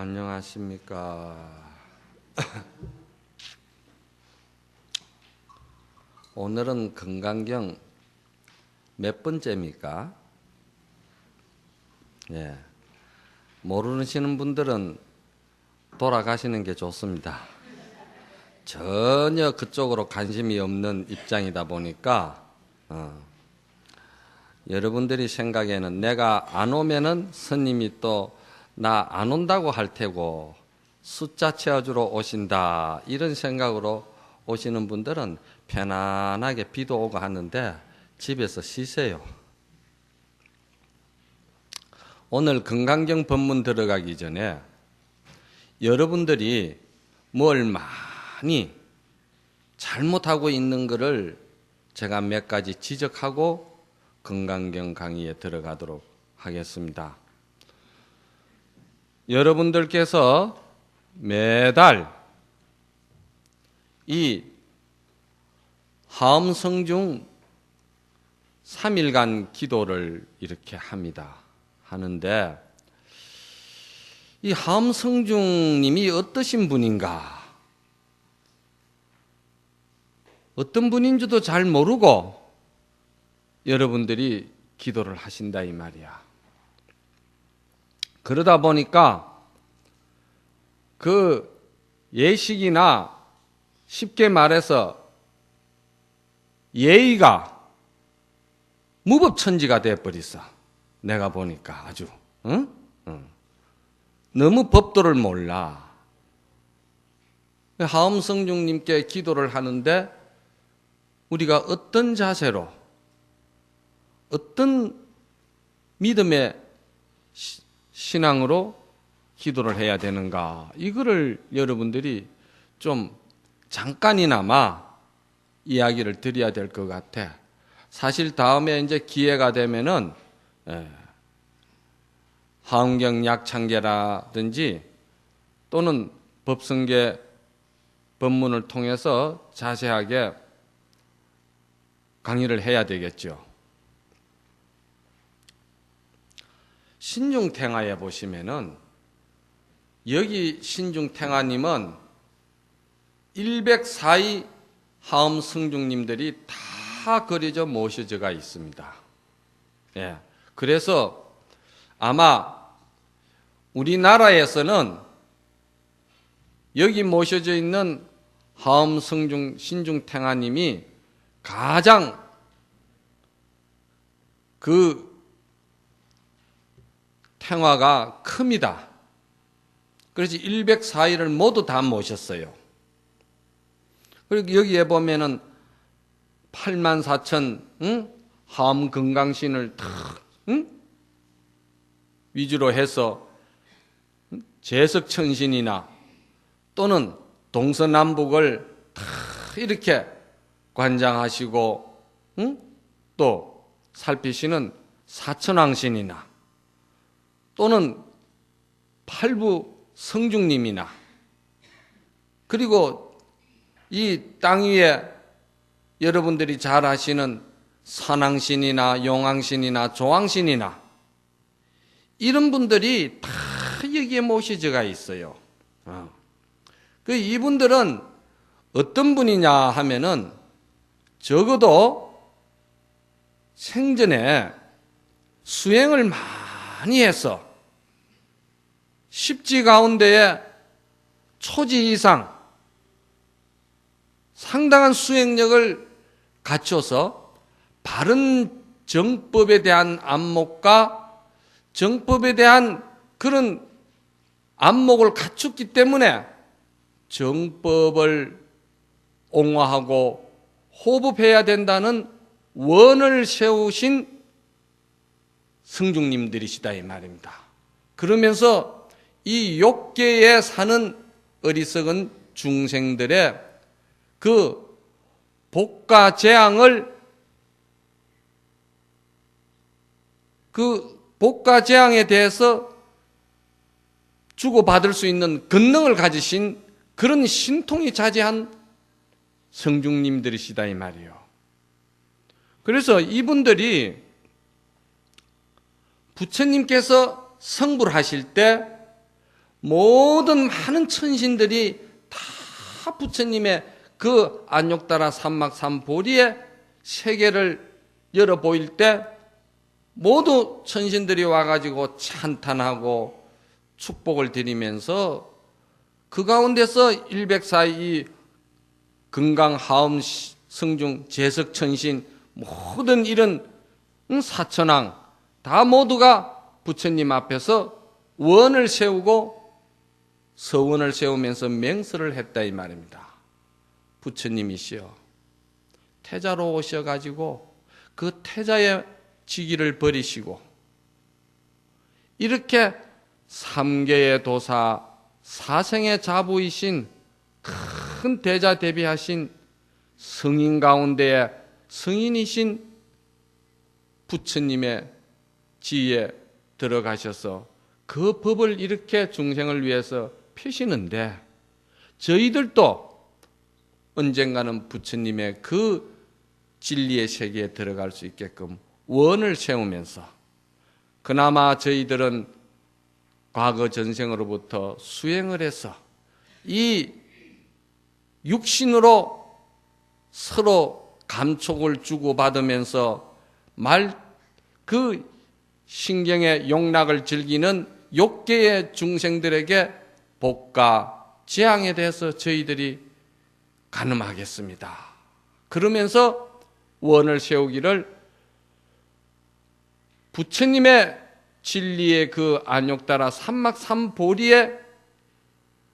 안녕하십니까. 오늘은 건강경 몇 번째입니까? 예. 모르시는 분들은 돌아가시는 게 좋습니다. 전혀 그쪽으로 관심이 없는 입장이다 보니까 여러분들이 생각에는 내가 안 오면은 스님이 또 나 안 온다고 할 테고 숫자 채워주러 오신다 이런 생각으로 오시는 분들은 편안하게 비도 오고 하는데 집에서 쉬세요. 오늘 건강경 법문 들어가기 전에 여러분들이 뭘 많이 잘못하고 있는 것을 제가 몇 가지 지적하고 건강경 강의에 들어가도록 하겠습니다. 여러분들께서 매달 이 하엄성중 3일간 기도를 이렇게 하는데 이 하엄성중님이 어떠신 분인가? 어떤 분인지도 잘 모르고 여러분들이 기도를 하신다 이 말이야. 그러다 보니까 그 예식이나 쉽게 말해서 예의가 무법천지가 돼버렸어. 내가 보니까 아주 너무 법도를 몰라. 하엄성중님께 기도를 하는데 우리가 어떤 자세로 어떤 믿음의 신앙으로 기도를 해야 되는가, 이거를 여러분들이 좀 잠깐이나마 이야기를 드려야 될 것 같아. 사실 다음에 이제 기회가 되면은 하엄경 약창계라든지 또는 법성계 법문을 통해서 자세하게 강의를 해야 되겠죠. 신중탱화에 보시면은 여기 신중탱화님은 104위 하엄성중님들이 다 그려져 모셔져가 있습니다. 예. 그래서 아마 우리나라에서는 여기 모셔져 있는 하엄성중 신중탱화님이 가장 그 탱화가 큽니다. 그래서 104위를 모두 다 모셨어요. 그리고 여기에 보면은 84,000 하엄건강신을 탁 위주로 해서 제석천신이나 또는 동서남북을 다 이렇게 관장하시고 또 살피시는 사천왕신이나 또는 팔부 성중님이나 그리고 이 땅 위에 여러분들이 잘 아시는 산왕신이나 용왕신이나 조왕신이나 이런 분들이 다 여기에 모셔져가 있어요. 그 이분들은 어떤 분이냐 하면은 적어도 생전에 수행을 많이 해서 십지 가운데에 초지 이상 상당한 수행력을 갖춰서 바른 정법에 대한 안목과 정법에 대한 그런 안목을 갖췄기 때문에 정법을 옹호하고 호흡해야 된다는 원을 세우신 성중님들이시다 이 말입니다. 그러면서 이 욕계에 사는 어리석은 중생들의 그 복과 재앙을 그 복과 재앙에 대해서 주고받을 수 있는 권능을 가지신 그런 신통이 자제한 성중님들이시다 이 말이에요. 그래서 이분들이 부처님께서 성불하실 때 모든 많은 천신들이 다 부처님의 그 안욕다라 삼막삼보리의 세계를 열어 보일 때 모두 천신들이 와가지고 찬탄하고 축복을 드리면서 그 가운데서 104이 금강하엄 성중 제석천신 모든 이런 사천왕 다 모두가 부처님 앞에서 원을 세우고 서원을 세우면서 맹설을 했다 이 말입니다. 부처님이시여 태자로 오셔가지고 그 태자의 직위를 버리시고 이렇게 삼계의 도사 사생의 자부이신 큰 대자 대비하신 성인 가운데에 성인이신 부처님의 지위에 들어가셔서 그 법을 이렇게 중생을 위해서 펴시는데 저희들도 언젠가는 부처님의 그 진리의 세계에 들어갈 수 있게끔 원을 세우면서 그나마 저희들은 과거 전생으로부터 수행을 해서 이 육신으로 서로 감촉을 주고받으면서 그 신경의 용락을 즐기는 욕계의 중생들에게 복과 재앙에 대해서 저희들이 가늠하겠습니다. 그러면서 원을 세우기를 부처님의 진리의 그 안욕다라 삼막삼보리의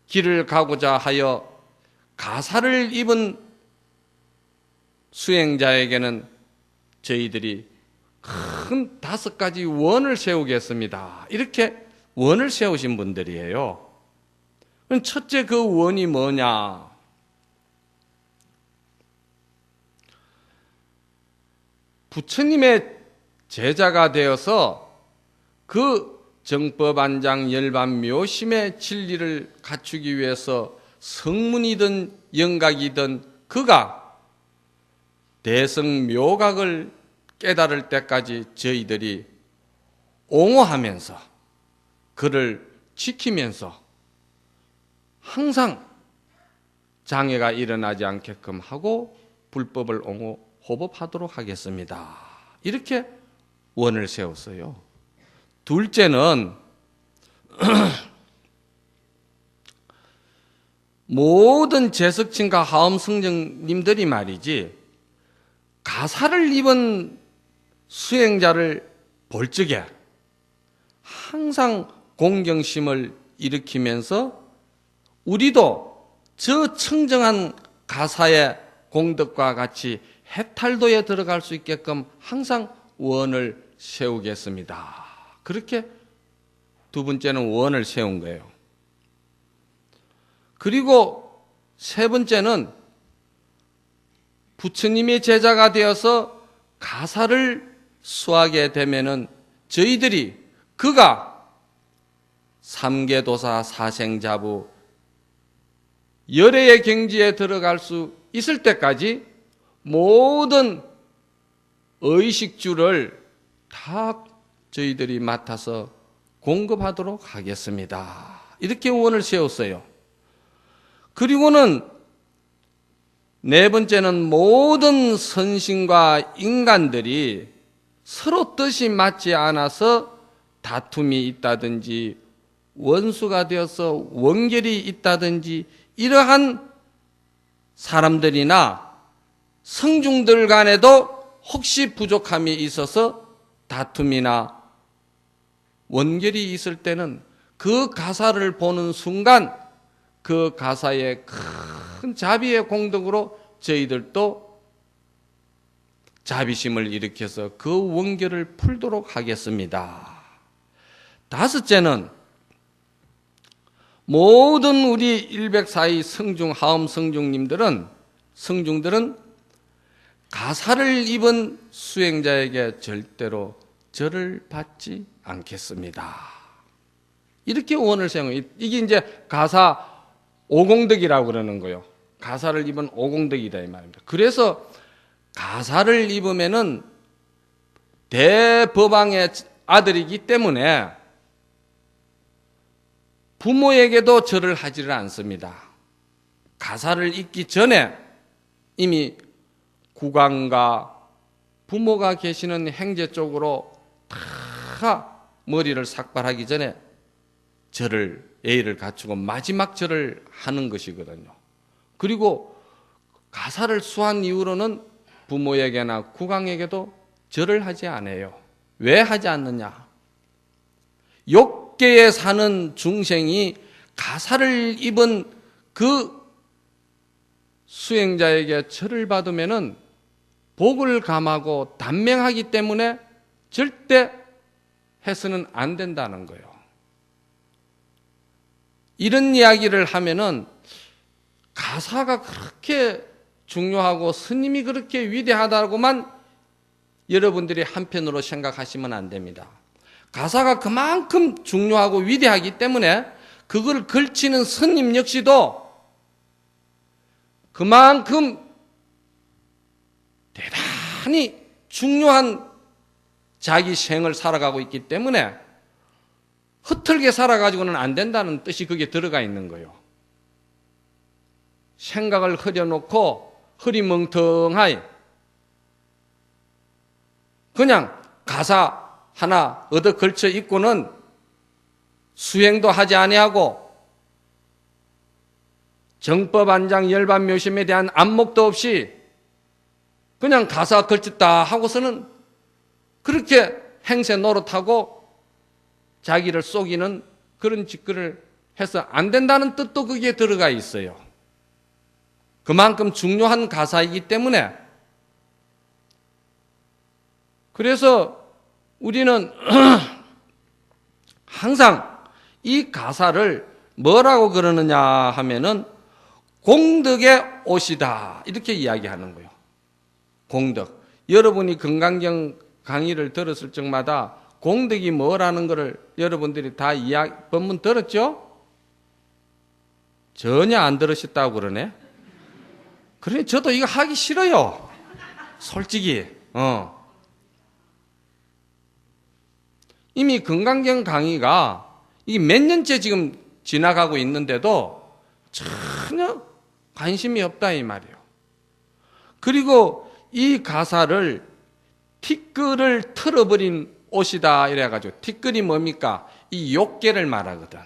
길을 가고자 하여 가사를 입은 수행자에게는 저희들이 큰 5가지 원을 세우겠습니다. 이렇게 원을 세우신 분들이에요. 첫째 그 원이 뭐냐? 부처님의 제자가 되어서 그 정법안장 열반 묘심의 진리를 갖추기 위해서 성문이든 영각이든 그가 대성묘각을 깨달을 때까지 저희들이 옹호하면서 그를 지키면서 항상 장애가 일어나지 않게끔 하고 불법을 호법하도록 하겠습니다. 이렇게 원을 세웠어요. 둘째는 모든 제석친과 하엄성정님들이 말이지 가사를 입은 수행자를 볼 적에 항상 공경심을 일으키면서 우리도 저 청정한 가사의 공덕과 같이 해탈도에 들어갈 수 있게끔 항상 원을 세우겠습니다. 그렇게 두 번째는 원을 세운 거예요. 그리고 세 번째는 부처님의 제자가 되어서 가사를 수하게 되면은 저희들이 그가 삼계도사 사생자부 열애의 경지에 들어갈 수 있을 때까지 모든 의식주를 다 저희들이 맡아서 공급하도록 하겠습니다. 이렇게 원을 세웠어요. 그리고는 네 번째는 모든 선신과 인간들이 서로 뜻이 맞지 않아서 다툼이 있다든지 원수가 되어서 원결이 있다든지 이러한 사람들이나 성중들 간에도 혹시 부족함이 있어서 다툼이나 원결이 있을 때는 그 가사를 보는 순간 그 가사의 큰 자비의 공덕으로 저희들도 자비심을 일으켜서 그 원결을 풀도록 하겠습니다. 다섯째는 모든 우리 104위 성중, 하엄 성중님들은 성중들은 가사를 입은 수행자에게 절대로 절을 받지 않겠습니다. 이렇게 원을 세운 거예요. 이게 이제 가사 오공덕이라고 그러는 거예요. 가사를 입은 오공덕이다 이 말입니다. 그래서 가사를 입으면은 대법왕의 아들이기 때문에 부모에게도 절을 하지를 않습니다. 가사를 읽기 전에 이미 국왕과 부모가 계시는 행제 쪽으로 다 머리를 삭발하기 전에 예의를 갖추고 마지막 절을 하는 것이거든요. 그리고 가사를 수한 이후로는 부모에게나 국왕에게도 절을 하지 않아요. 왜 하지 않느냐? 욕계에 사는 중생이 가사를 입은 그 수행자에게 절을 받으면은 복을 감하고 단명하기 때문에 절대 해서는 안 된다는 거예요. 이런 이야기를 하면은 가사가 그렇게 중요하고 스님이 그렇게 위대하다고만 여러분들이 한편으로 생각하시면 안 됩니다. 가사가 그만큼 중요하고 위대하기 때문에 그걸 걸치는 스님 역시도 그만큼 대단히 중요한 자기 생을 살아가고 있기 때문에 흐틀게 살아가지고는 안 된다는 뜻이 거기에 들어가 있는 거예요. 생각을 흐려놓고 흐리멍텅하게 그냥 가사 하나 얻어 걸쳐 있고는 수행도 하지 아니하고 정법안장 열반묘심에 대한 안목도 없이 그냥 가사 걸쳤다 하고서는 그렇게 행세 노릇하고 자기를 속이는 그런 짓거리를 해서 안 된다는 뜻도 거기에 들어가 있어요. 그만큼 중요한 가사이기 때문에. 그래서 우리는 항상 이 가사를 뭐라고 그러느냐 하면은 공덕의 옷이다 이렇게 이야기하는 거예요. 공덕. 여러분이 금강경 강의를 들었을 적마다 공덕이 뭐라는 것을 여러분들이 다 법문 들었죠? 전혀 안 들으셨다고 그러네. 그러니 저도 이거 하기 싫어요. 솔직히. 이미 금강경 강의가 이게 몇 년째 지금 지나가고 있는데도 전혀 관심이 없다 이 말이에요. 그리고 이 가사를 티끌을 틀어버린 옷이다 이래가지고 티끌이 뭡니까? 이 욕계를 말하거든.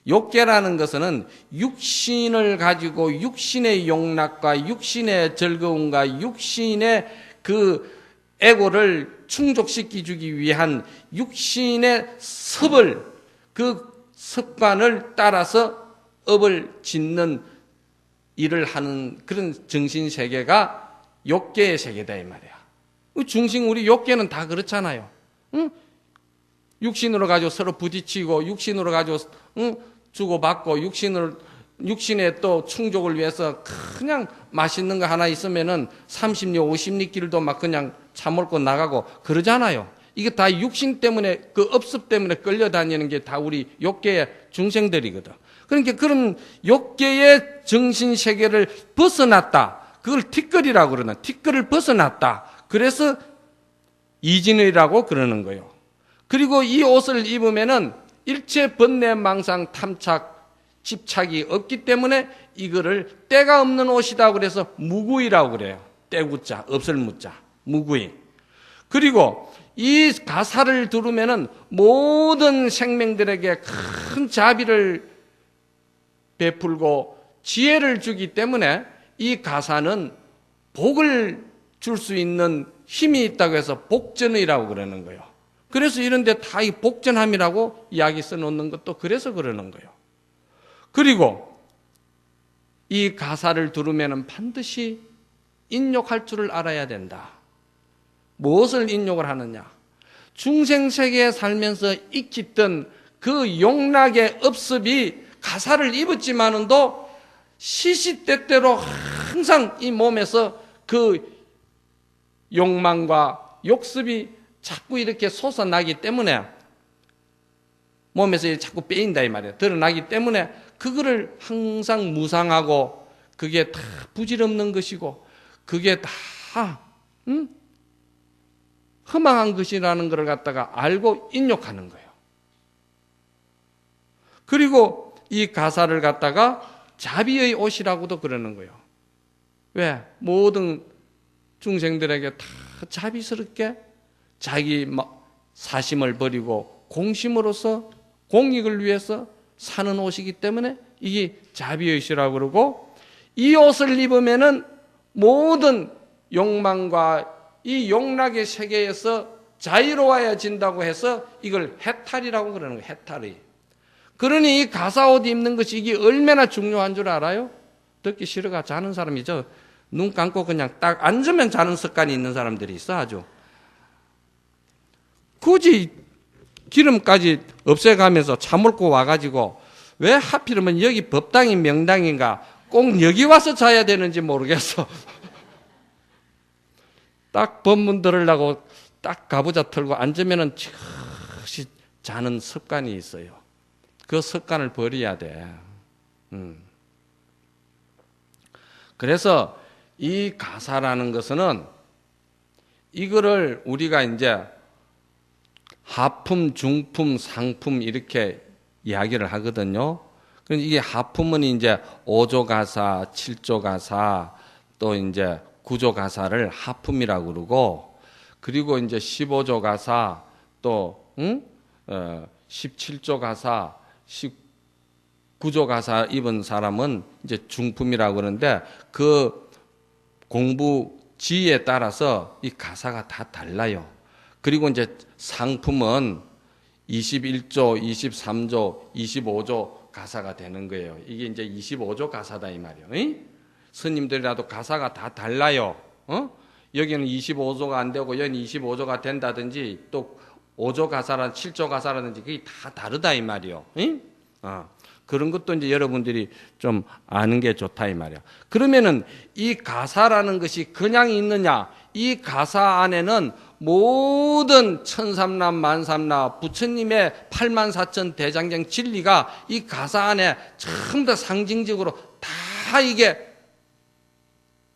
욕계라는 것은 육신을 가지고 육신의 용락과 육신의 즐거움과 육신의 그 에고를 충족시켜 주기 위한 육신의 섭을 그 습관을 따라서 업을 짓는 일을 하는 그런 정신세계가 욕계의 세계다 이 말이야. 중심 우리 욕계는 다 그렇잖아요. 응? 육신으로 가지고 서로 부딪히고 육신으로 가지고 주고받고 육신의 또 충족을 위해서 그냥 맛있는 거 하나 있으면은 30리 50리 길도 막 그냥 차몰고 나가고 그러잖아요. 이게 다 육신 때문에 그 업습 때문에 끌려다니는 게 다 우리 욕계의 중생들이거든. 그러니까 그런 욕계의 정신세계를 벗어났다. 그걸 티끌이라고 그러나 티끌을 벗어났다. 그래서 이진의라고 그러는 거예요. 그리고 이 옷을 입으면은 일체 번뇌 망상 탐착 집착이 없기 때문에 이거를 때가 없는 옷이다 그래서 무구이라고 그래요. 때구자 없을 무자 무구이. 그리고 이 가사를 들으면은 모든 생명들에게 큰 자비를 베풀고 지혜를 주기 때문에 이 가사는 복을 줄 수 있는 힘이 있다고 해서 복전의라고 그러는 거예요. 그래서 이런데 다 이 복전함이라고 이야기 써놓는 것도 그래서 그러는 거예요. 그리고 이 가사를 들으면 반드시 인욕할 줄을 알아야 된다. 무엇을 인욕을 하느냐? 중생세계에 살면서 익혔던 그 용락의 업습이 가사를 입었지만은도 시시때때로 항상 이 몸에서 그 욕망과 욕습이 자꾸 이렇게 솟아나기 때문에 몸에서 자꾸 빼인다 이 말이에요. 드러나기 때문에 그거를 항상 무상하고 그게 다 부질없는 것이고 그게 다 허망한 것이라는 것을 갖다가 알고 인욕하는 거예요. 그리고 이 가사를 갖다가 자비의 옷이라고도 그러는 거예요. 왜? 모든 중생들에게 다 자비스럽게 자기 사심을 버리고 공심으로서 공익을 위해서 사는 옷이기 때문에 이게 자비의 옷이라고 그러고, 이 옷을 입으면은 모든 욕망과 이 욕락의 세계에서 자유로워진다고 해서 이걸 해탈이라고 그러는 거예요. 해탈이. 그러니 이 가사옷 입는 것이 이게 얼마나 중요한 줄 알아요? 듣기 싫어가 자는 사람이죠. 눈 감고 그냥 딱 앉으면 자는 습관이 있는 사람들이 있어 아주. 굳이 기름까지 없애가면서 차 몰고 와가지고 왜 하필이면 여기 법당이 명당인가 꼭 여기 와서 자야 되는지 모르겠어. 딱 법문 들으려고 딱 가부좌 틀고 앉으면은 즉시 자는 습관이 있어요. 그 습관을 버려야 돼. 그래서 이 가사라는 것은 이거를 우리가 이제 하품, 중품, 상품 이렇게 이야기를 하거든요. 그런데 이게 하품은 이제 5조 가사, 7조 가사, 또 이제 9조 가사를 하품이라고 그러고, 그리고 이제 15조 가사, 또 17조 가사, 19조 가사 입은 사람은 이제 중품이라고 그러는데, 그 공부 지혜에 따라서 이 가사가 다 달라요. 그리고 이제 상품은 21조, 23조, 25조 가사가 되는 거예요. 이게 이제 25조 가사다 이 말이에요. 스님들이라도 가사가 다 달라요. 여기는 25조가 안 되고 여기는 25조가 된다든지, 또 5조 가사라 7조 가사라든지 그게 다 다르다 이 말이에요. 그런 것도 이제 여러분들이 좀 아는 게 좋다 이 말이야. 그러면은 이 가사라는 것이 그냥 있느냐? 이 가사 안에는 모든 천삼남 만삼나 부처님의 84,000 대장경 진리가 이 가사 안에 전부 다 상징적으로 다 이게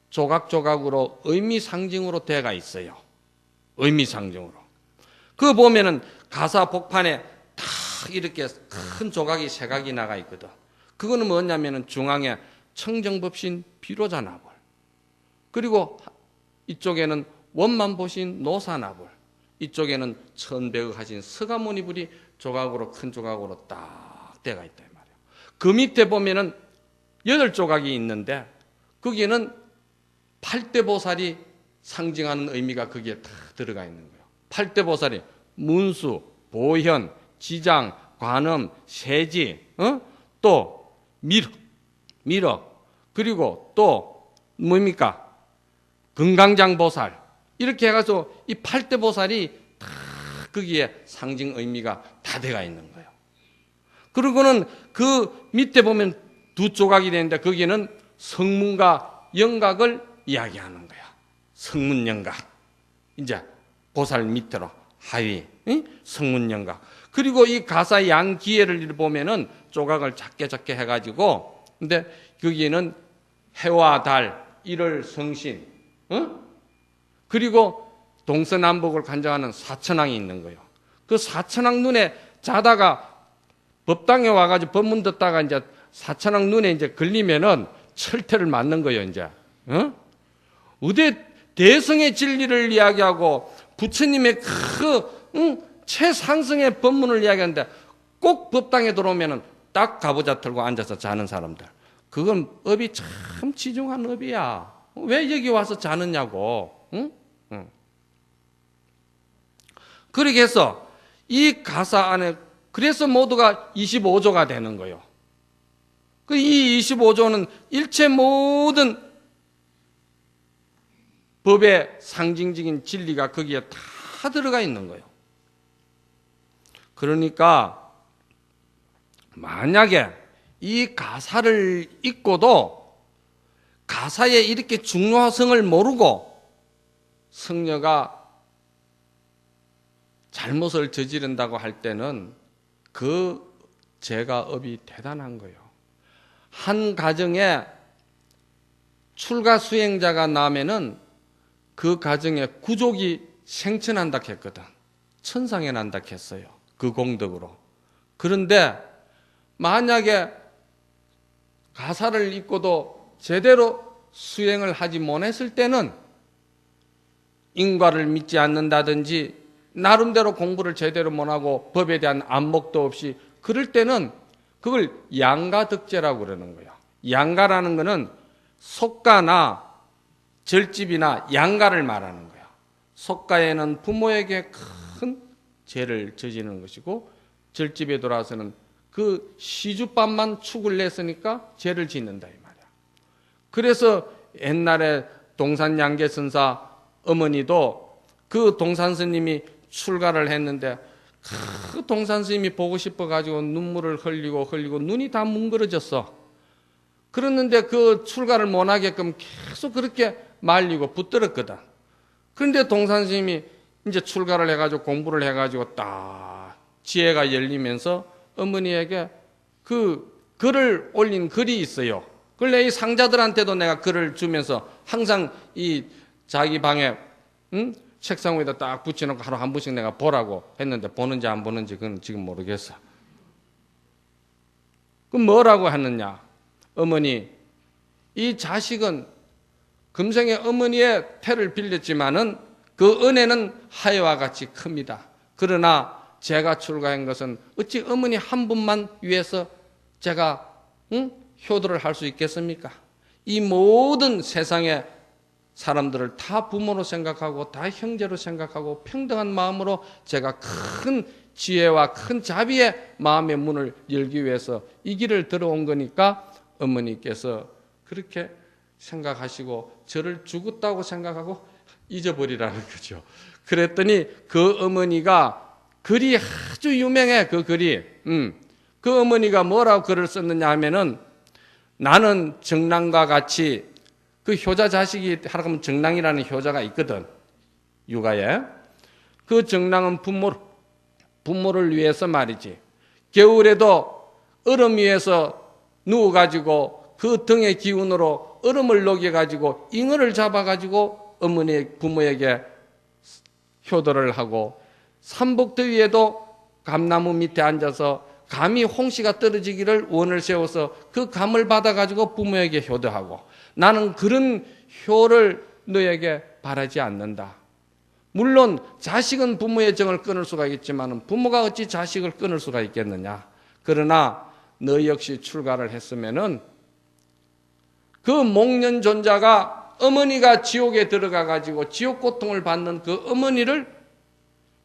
조각조각으로 의미 상징으로 되어가 있어요. 의미 상징으로. 그거 보면은 가사 복판에 다 이렇게 큰 조각이 세 각이 나가 있거든. 그거는 뭐냐면은 중앙에 청정법신 비로자나불, 그리고 이쪽에는 원만 보신 노사나불, 이쪽에는 천백억 하신 서가모니불이 조각으로 큰 조각으로 딱 되어가 있다 이 말이에요. 그 밑에 보면은 8조각이 있는데 거기에는 8대 보살이 상징하는 의미가 거기에 다 들어가 있는 거예요. 8대 보살이 문수, 보현, 지장, 관음, 세지, 또 미러, 그리고 또 뭡니까? 금강장 보살, 이렇게 해가지고 이 8대 보살이 다 거기에 상징 의미가 다 들어가 있는 거예요. 그리고는 그 밑에 보면 2조각이 되는데 거기에는 성문과 영각을 이야기하는 거야. 성문 영각. 이제 보살 밑으로 하위, 성문 영각. 그리고 이 가사 양기회를 보면은 조각을 작게 해가지고, 근데 거기에는 해와 달, 일월 성신, 그리고 동서남북을 관장하는 사천왕이 있는 거예요. 그 사천왕 눈에 자다가 법당에 와가지고 법문 듣다가 이제 사천왕 눈에 이제 걸리면은 철퇴를 맞는 거예요, 이제. 의대 대성의 진리를 이야기하고 부처님의 최상승의 법문을 이야기하는데 꼭 법당에 들어오면은 딱 가부좌 틀고 앉아서 자는 사람들. 그건 업이 참 지중한 업이야. 왜 여기 와서 자느냐고. 그렇게 해서 이 가사 안에 그래서 모두가 25조가 되는 거예요. 이 25조는 일체 모든 법의 상징적인 진리가 거기에 다 들어가 있는 거예요. 그러니까 만약에 이 가사를 읽고도 가사의 이렇게 중요성을 모르고 성녀가 잘못을 저지른다고 할 때는 그 죄가 업이 대단한 거예요. 한 가정에 출가 수행자가 나면은 그 가정에 구족이 생천한다 했거든. 천상에 난다 했어요. 그 공덕으로. 그런데 만약에 가사를 읽고도 제대로 수행을 하지 못했을 때는 인과를 믿지 않는다든지 나름대로 공부를 제대로 못하고 법에 대한 안목도 없이 그럴 때는 그걸 양가득제라고 그러는 거예요. 양가라는 거는 속가나 절집이나 양가를 말하는 거예요. 속가에는 부모에게 큰 죄를 저지르는 것이고 절집에 돌아서는 그 시주밥만 축을 냈으니까 죄를 짓는다 이 말이야. 그래서 옛날에 동산양계선사 어머니도 그 동산스님이 출가를 했는데 그 동산스님이 보고 싶어가지고 눈물을 흘리고 눈이 다 뭉그러졌어. 그랬는데 그 출가를 못하게끔 계속 그렇게 말리고 붙들었거든. 그런데 동산스님이 이제 출가를 해가지고 공부를 해가지고 딱 지혜가 열리면서 어머니에게 그 글을 올린 글이 있어요. 그걸 내 이 상자들한테도 내가 글을 주면서 항상 이 자기 방에 책상 위에다 딱 붙여놓고 하루 한 번씩 내가 보라고 했는데 보는지 안 보는지 그건 지금 모르겠어. 그럼 뭐라고 했느냐? 어머니, 이 자식은 금생에 어머니의 태를 빌렸지만은 그 은혜는 하여와 같이 큽니다. 그러나 제가 출가한 것은 어찌 어머니 한 분만 위해서 제가 효도를 할 수 있겠습니까? 이 모든 세상의 사람들을 다 부모로 생각하고 다 형제로 생각하고 평등한 마음으로 제가 큰 지혜와 큰 자비의 마음의 문을 열기 위해서 이 길을 들어온 거니까 어머니께서 그렇게 생각하시고 저를 죽었다고 생각하고 잊어버리라는 거죠. 그랬더니 그 어머니가 글이 아주 유명해. 그 글이 그 어머니가 뭐라고 글을 썼느냐 하면은 나는 정랑과 같이 그 효자 자식이 하라고 하면 정랑이라는 효자가 있거든. 육아에. 그 정랑은 부모를 위해서 말이지. 겨울에도 얼음 위에서 누워가지고 그 등의 기운으로 얼음을 녹여가지고 잉어를 잡아가지고 부모에게 효도를 하고 삼복더위에도 감나무 밑에 앉아서 감이 홍시가 떨어지기를 원을 세워서 그 감을 받아가지고 부모에게 효도하고 나는 그런 효를 너에게 바라지 않는다. 물론 자식은 부모의 정을 끊을 수가 있지만 부모가 어찌 자식을 끊을 수가 있겠느냐. 그러나 너 역시 출가를 했으면은 그 목련존자가 어머니가 지옥에 들어가가지고 지옥 고통을 받는 그 어머니를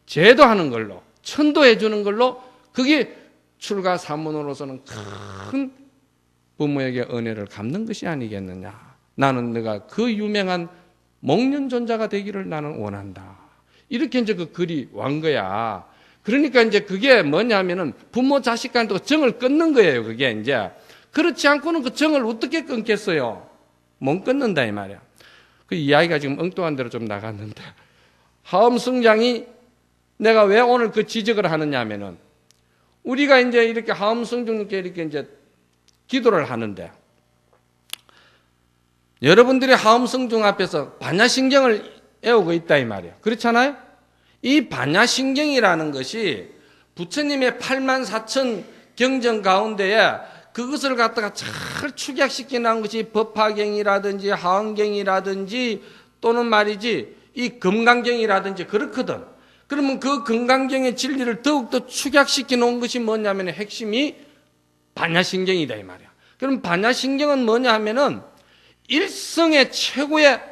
제도하는 걸로 천도해 주는 걸로 그게 출가 사문으로서는 큰 부모에게 은혜를 갚는 것이 아니겠느냐. 나는 너가 그 유명한 목련존자가 되기를 나는 원한다. 이렇게 이제 그 글이 완 거야. 그러니까 이제 그게 뭐냐면은 부모 자식 간도 정을 끊는 거예요. 그게 이제 그렇지 않고는 그 정을 어떻게 끊겠어요? 못 끊는다 이 말이야. 그 이야기가 지금 엉뚱한 대로 좀 나갔는데 하엄승장이 내가 왜 오늘 그 지적을 하느냐 하면은 우리가 이제 이렇게 하엄승중님께 이렇게 이제 기도를 하는데 여러분들이 하엄승중 앞에서 반야신경을 애우고 있다 이 말이에요. 그렇잖아요? 이 반야신경이라는 것이 부처님의 84,000 경전 가운데에 그것을 갖다가 잘 축약시켜 놓은 것이 법화경이라든지 하엄경이라든지 또는 말이지 이 금강경이라든지 그렇거든. 그러면 그 금강경의 진리를 더욱더 축약시켜 놓은 것이 뭐냐면 핵심이 반야신경이다 이 말이야. 그럼 반야신경은 뭐냐 하면은 일성의 최고의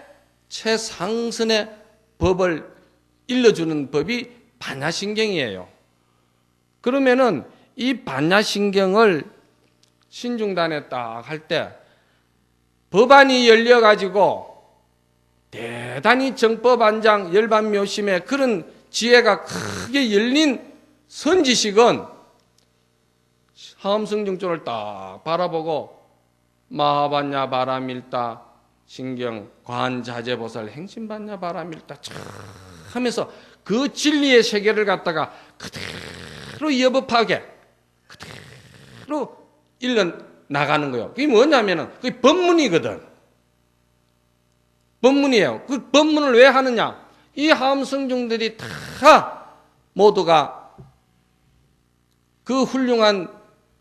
최상선의 법을 일러주는 법이 반야신경이에요. 그러면은 이 반야신경을 신중단에 딱 할 때 법안이 열려가지고 대단히 정법안장 열반묘심의 그런 지혜가 크게 열린 선지식은 하엄승중전을 딱 바라보고 마하반야 바라밀다 신경 관자재보살 행심반야 바라밀다 참 하면서 그 진리의 세계를 갖다가 그대로 여법하게 그대로 일러 나가는 거예요. 그게 뭐냐면은 그게 법문이거든. 법문이에요. 그 법문을 왜 하느냐? 이 하엄승중들이 다 모두가 그 훌륭한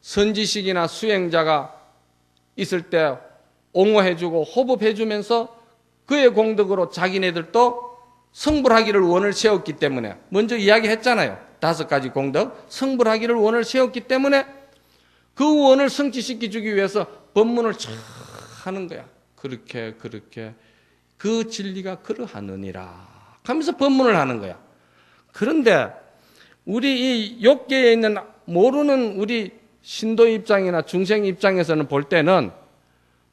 선지식이나 수행자가 있을 때 옹호해주고 호법해주면서 그의 공덕으로 자기네들도 성불하기를 원을 세웠기 때문에, 먼저 이야기했잖아요. 5가지 공덕, 성불하기를 원을 세웠기 때문에 그 원을 성취시켜주기 위해서 법문을 쫙 하는 거야. 그렇게 그 진리가 그러하느니라 하면서 법문을 하는 거야. 그런데 우리 이 욕계에 있는 모르는 우리 신도 입장이나 중생 입장에서는 볼 때는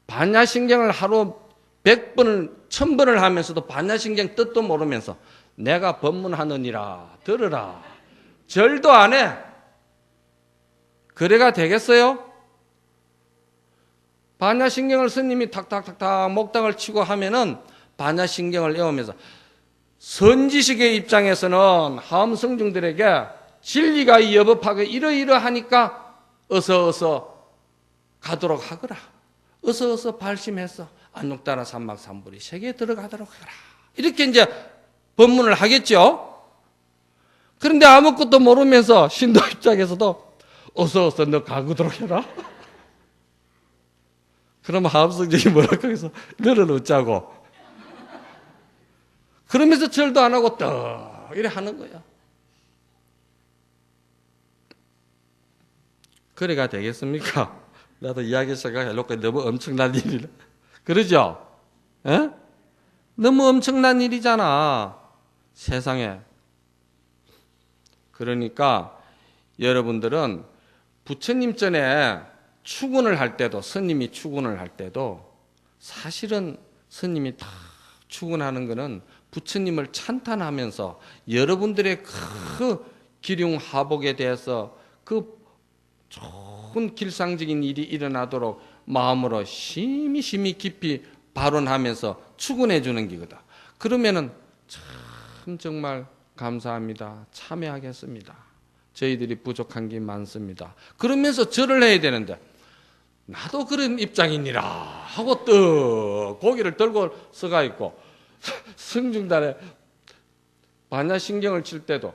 반야신경을 하루 100번을 1000번을 하면서도 반야신경 뜻도 모르면서 내가 법문하느니라 들으라 절도 안 해. 그래가 되겠어요? 반야신경을 스님이 탁탁탁탁 목탁을 치고 하면은 반야신경을 외우면서 선지식의 입장에서는 하음성중들에게 진리가 여법하게 이러이러하니까 어서 가도록 하거라. 어서 발심해서 안욕다라 삼막삼불이 세계에 들어가도록 하라. 이렇게 이제 법문을 하겠죠. 그런데 아무것도 모르면서 신도 입장에서도 어서 너 가고도록 해라. 그럼 하음성중이 뭐라고 해서 너는 어쩌고. 그러면서 절도 안 하고 떡 이래 하는 거야. 그래가 되겠습니까? 나도 이야기 생각해놓고 너무 엄청난 일이라. 그러죠? 에? 너무 엄청난 일이잖아. 세상에. 그러니까 여러분들은 부처님 전에 추근을 할 때도, 스님이 추근을 할 때도 사실은 스님이 다 추근하는 거는 부처님을 찬탄하면서 여러분들의 그 기륭하복에 대해서 그 좋은 길상적인 일이 일어나도록 마음으로 심히 깊이 발언하면서 추근해 주는 기거다. 그러면은 참 정말 감사합니다. 참여하겠습니다. 저희들이 부족한 게 많습니다. 그러면서 절을 해야 되는데 나도 그런 입장이니라 하고 떡 고개를 들고 서가 있고 성중단에 반야신경을 칠 때도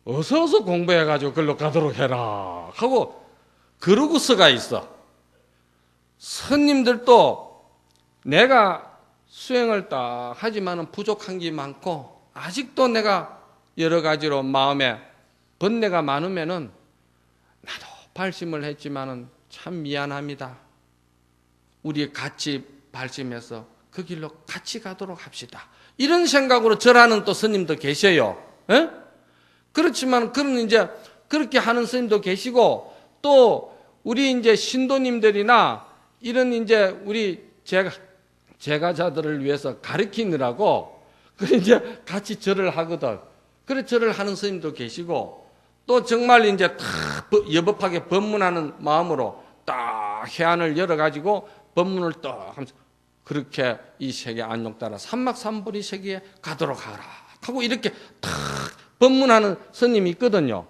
어서 공부해가지고 글로 가도록 해라 하고 그러고 서가 있어. 스님들도 내가 수행을 딱 하지만은 부족한 게 많고 아직도 내가 여러 가지로 마음에 번뇌가 많으면은 나도 발심을 했지만은 참 미안합니다. 우리 같이 발심해서 그 길로 같이 가도록 합시다. 이런 생각으로 절하는 또 스님도 계셔요. 에? 그렇지만 그런 이제 그렇게 하는 스님도 계시고 또 우리 이제 신도님들이나 이런 이제 우리 제가자들을 위해서 가르치느라고 그 이제 같이 절을 하거든. 그래 절을 하는 스님도 계시고 또 정말 이제 다 여법하게 법문하는 마음으로 딱 해안을 열어가지고 법문을 딱 하면서 그렇게 이 세계 안욕따라 삼막삼불이 세계에 가도록 하라 하고 이렇게 딱 법문하는 스님이 있거든요.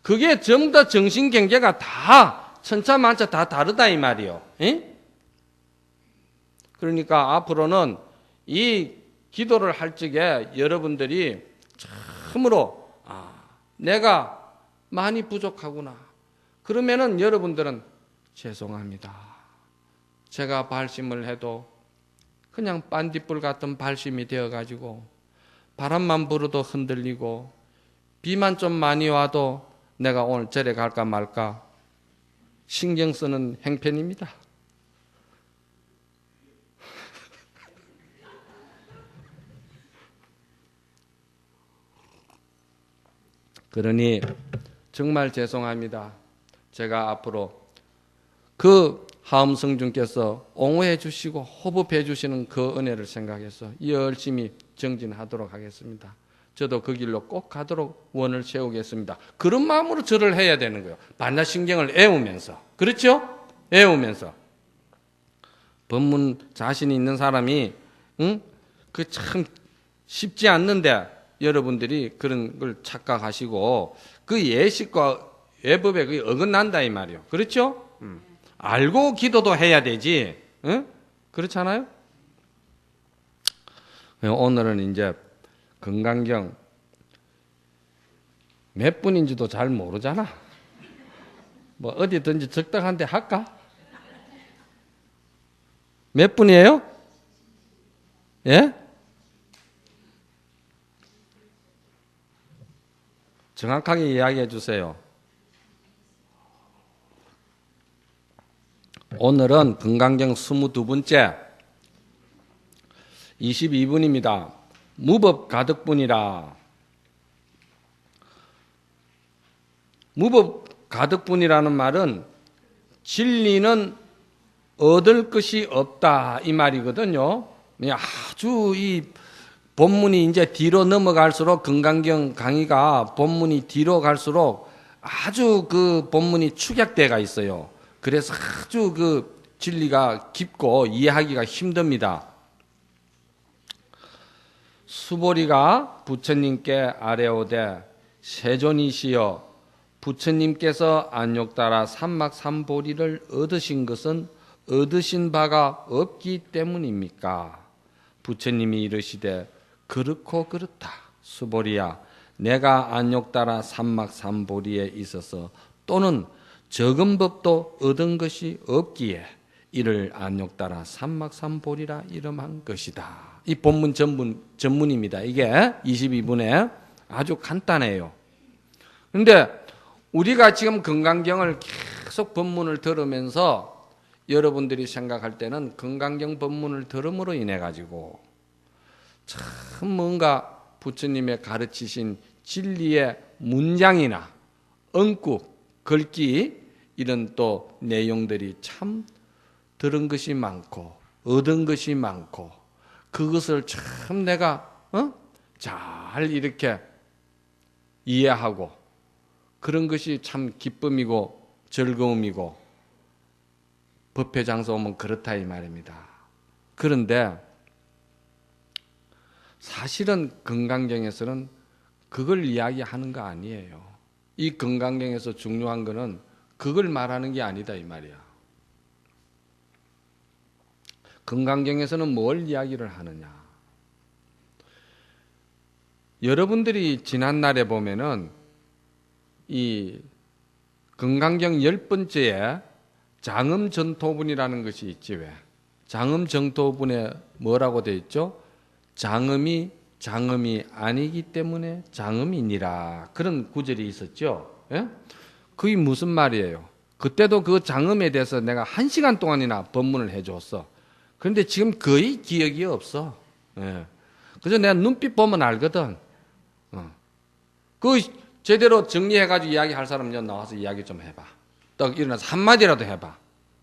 그게 전부 다 정신경계가 다 천차만차 다 다르다 이 말이요. 에? 그러니까 앞으로는 이 기도를 할 적에 여러분들이 참으로 내가 많이 부족하구나. 그러면은 여러분들은 죄송합니다. 제가 발심을 해도 그냥 빤딧불 같은 발심이 되어가지고 바람만 불어도 흔들리고 비만 좀 많이 와도 내가 오늘 절에 갈까 말까 신경 쓰는 행편입니다. 그러니 정말 죄송합니다. 제가 앞으로 그 하음성중께서 옹호해 주시고 호법해 주시는 그 은혜를 생각해서 열심히 정진하도록 하겠습니다. 저도 그 길로 꼭 가도록 원을 세우겠습니다. 그런 마음으로 절을 해야 되는 거예요. 반야신경을 애우면서. 그렇죠? 애우면서. 법문 자신이 있는 사람이 그 참 쉽지 않는데 여러분들이 그런 걸 착각하시고 그 예식과 예법에 그게 어긋난다 이 말이에요. 그렇죠? 알고 기도도 해야 되지. 응? 그렇잖아요? 오늘은 이제 건강경 몇 분인지도 잘 모르잖아. 뭐 어디든지 적당한 데 할까? 몇 분이에요? 예? 정확하게 이야기해 주세요. 오늘은 금강경 22번째 22분입니다. 무법 가득분이라. 무법 가득분이라는 말은 진리는 얻을 것이 없다 이 말이거든요. 아주 이 본문이 이제 뒤로 넘어갈수록 금강경 강의가 본문이 뒤로 갈수록 아주 그 본문이 축약돼가 있어요. 그래서 아주 그 진리가 깊고 이해하기가 힘듭니다. 수보리가 부처님께 아뢰오되 세존이시여 부처님께서 안욕 따라 삼막삼보리를 얻으신 것은 얻으신 바가 없기 때문입니까? 부처님이 이르시되 그렇고 그렇다. 수보리야 내가 안욕 따라 삼막삼보리에 있어서 또는 적은 법도 얻은 것이 없기에 이를 안욕 따라 삼막삼보리라 이름한 것이다. 이 본문 전문입니다. 이게 22분에 아주 간단해요. 그런데 우리가 지금 금강경을 계속 본문을 들으면서 여러분들이 생각할 때는 금강경 본문을 들음으로 인해 가지고 참 뭔가 부처님의 가르치신 진리의 문장이나 엉구, 글귀 이런 또 내용들이 참 들은 것이 많고 얻은 것이 많고 그것을 참 내가 잘 이렇게 이해하고 그런 것이 참 기쁨이고 즐거움이고 법회 장소 오면 그렇다 이 말입니다. 그런데 사실은 금강경에서는 그걸 이야기하는 거 아니에요. 이 금강경에서 중요한 거는 그걸 말하는 게 아니다 이 말이야. 금강경에서는 뭘 이야기를 하느냐. 여러분들이 지난날에 보면은 이 금강경 10번째에 장음전토분이라는 것이 있지 왜? 장음전토분에 뭐라고 되어 있죠? 장음이 아니기 때문에 장음이니라. 그런 구절이 있었죠. 예? 그게 무슨 말이에요? 그때도 그 장음에 대해서 내가 1시간 동안이나 법문을 해줬어. 그런데 지금 거의 기억이 없어. 예. 그래서 내가 눈빛 보면 알거든. 그 제대로 정리해가지고 이야기할 사람 나와서 이야기 좀 해봐. 딱 일어나서 한마디라도 해봐.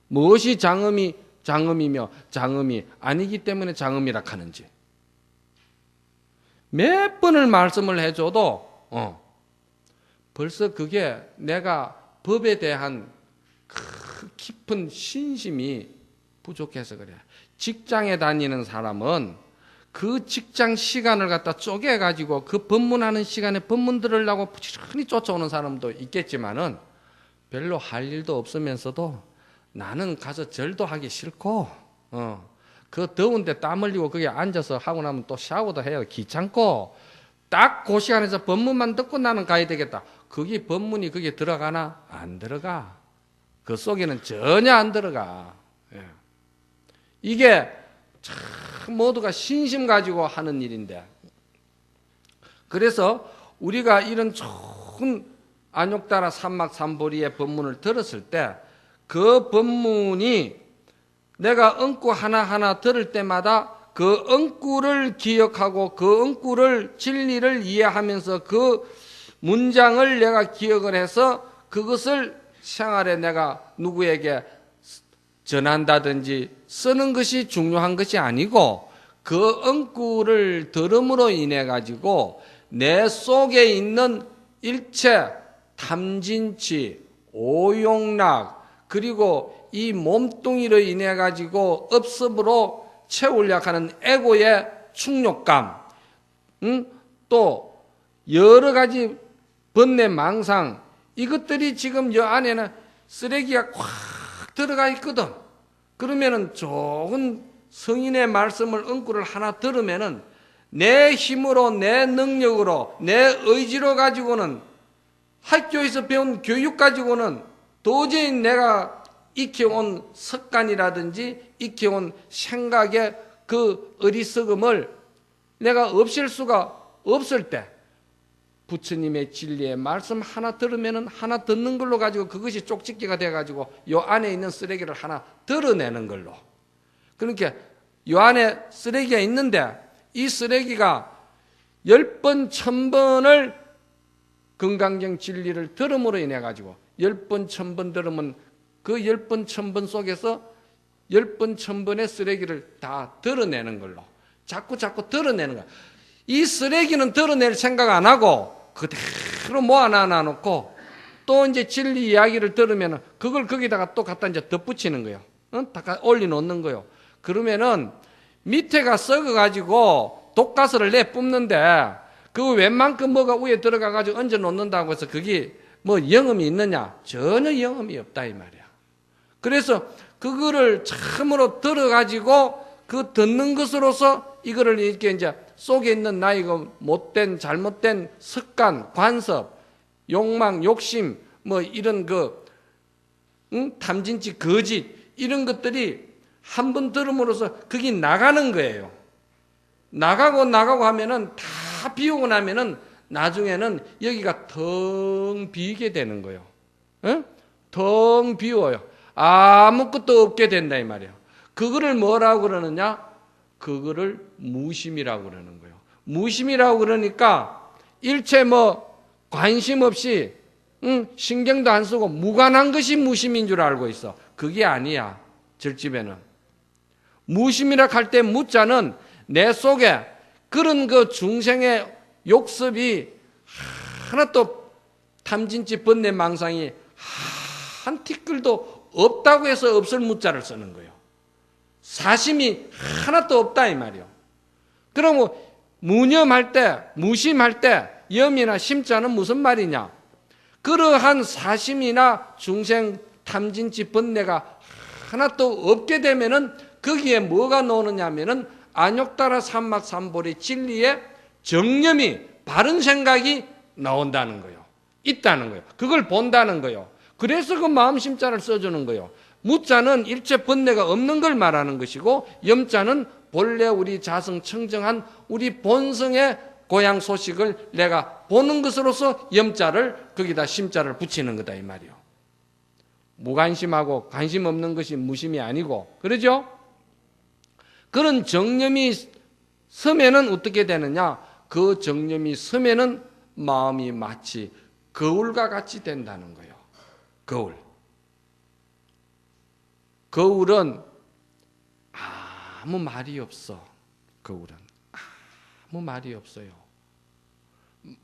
무엇이 장음이며 장음이 아니기 때문에 장음이라 하는지. 몇 번을 말씀을 해줘도 벌써 그게 내가 법에 대한 깊은 신심이 부족해서 그래. 직장에 다니는 사람은 그 직장 시간을 갖다 쪼개가지고 그 법문하는 시간에 법문 들으려고 부지런히 쫓아오는 사람도 있겠지만은 별로 할 일도 없으면서도 나는 가서 절도 하기 싫고, 그 더운데 땀 흘리고 거기 앉아서 하고 나면 또 샤워도 해야 귀찮고, 딱 그 시간에서 법문만 듣고 나는 가야 되겠다. 그게 법문이 거기에 들어가나? 안 들어가. 그 속에는 전혀 안 들어가. 예. 이게 참 모두가 신심 가지고 하는 일인데. 그래서 우리가 이런 좋은 안욕 따라 삼막삼보리의 법문을 들었을 때 그 법문이 내가 엉구 하나하나 들을 때마다 그 엉구를 기억하고 그 엉구를 진리를 이해하면서 그 문장을 내가 기억을 해서 그것을 생활에 내가 누구에게 전한다든지 쓰는 것이 중요한 것이 아니고 그 엉구를 들음으로 인해 가지고 내 속에 있는 일체 탐진치, 오용락 그리고 이 몸뚱이로 인해 가지고 업습으로 채우려고 하는 에고의 충욕감, 또 여러 가지 번뇌 망상 이것들이 지금 여 안에는 쓰레기가 꽉 들어가 있거든. 그러면은 좋은 성인의 말씀을 엉구를 하나 들으면은 내 힘으로 내 능력으로 내 의지로 가지고는 학교에서 배운 교육 가지고는 도저히 내가 익혀온 습관이라든지 익혀온 생각의 그 어리석음을 내가 없앨 수가 없을 때 부처님의 진리의 말씀 하나 들으면은 하나 듣는 걸로 가지고 그것이 쪽집게가 돼가지고 요 안에 있는 쓰레기를 하나 덜어내는 걸로. 그러니까 요 안에 쓰레기가 있는데 이 쓰레기가 10번, 1000번을 금강경 진리를 들음으로 인해 가지고 10번, 1000번 들으면 그 10번, 1000번 속에서 10번, 1000번의 쓰레기를 다 덜어내는 걸로. 자꾸 덜어내는 거야. 이 쓰레기는 덜어낼 생각 안 하고 그대로 모아놔 놓고 또 이제 진리 이야기를 들으면 그걸 거기다가 또 갖다 이제 덧붙이는 거예요. 다 올려놓는 거예요. 그러면은 밑에가 썩어가지고 독가스를 내뿜는데 그 웬만큼 뭐가 위에 들어가가지고 얹어 놓는다고 해서 그게 뭐 영험이 있느냐? 전혀 영험이 없다 이 말이야. 그래서 그거를 참으로 들어가지고 그 듣는 것으로서 이거를 이렇게 이제 속에 있는 나의 그 못된 잘못된 습관, 관습, 욕망, 욕심 뭐 이런 그 탐진치, 거짓 이런 것들이 한 번 들음으로써 그게 나가는 거예요. 나가고 하면은 다 비우고 나면은 나중에는 여기가 텅 비게 되는 거예요. 응? 텅 비워요. 아무것도 없게 된다 이 말이에요. 그거를 뭐라고 그러느냐? 그거를 무심이라고 그러는 거예요. 무심이라고 그러니까 일체 뭐 관심 없이 신경도 안 쓰고 무관한 것이 무심인 줄 알고 있어. 그게 아니야. 절집에는. 무심이라 할 때 무자는 내 속에 그런 그 중생의 욕습이 하나도 탐진치 번뇌 망상이 한 티끌도 없다고 해서 없을 무자를 쓰는 거예요. 사심이 하나도 없다 이 말이요. 그럼 무념할 때, 무심할 때 염이나 심자는 무슨 말이냐? 그러한 사심이나 중생 탐진치 번뇌가 하나도 없게 되면은 거기에 뭐가 나오느냐 하면은 안욕따라 삼막삼보리 진리의 정념이 바른 생각이 나온다는 거예요. 있다는 거예요. 그걸 본다는 거예요. 그래서 그 마음 심자를 써주는 거예요. 무자는 일체 번뇌가 없는 걸 말하는 것이고 염자는 본래 우리 자성 청정한 우리 본성의 고향 소식을 내가 보는 것으로서 염자를 거기다 심자를 붙이는 거다 이 말이요. 무관심하고 관심 없는 것이 무심이 아니고 그러죠? 그런 정념이 서면은 어떻게 되느냐? 그 정념이 서면은 마음이 마치 거울과 같이 된다는 거예요. 거울. 거울은 아무 말이 없어. 거울은 아무 말이 없어요.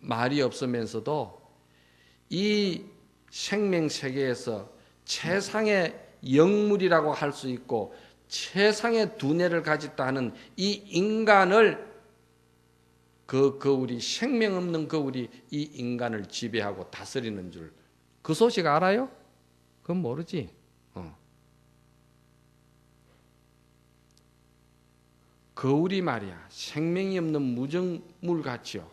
말이 없으면서도 이 생명세계에서 최상의 영물이라고 할 수 있고 최상의 두뇌를 가졌다 하는 이 인간을 그 거울이 생명 없는 거울이 이 인간을 지배하고 다스리는 줄 그 소식 알아요? 그건 모르지. 거울이 말이야 생명이 없는 무정물 같지요.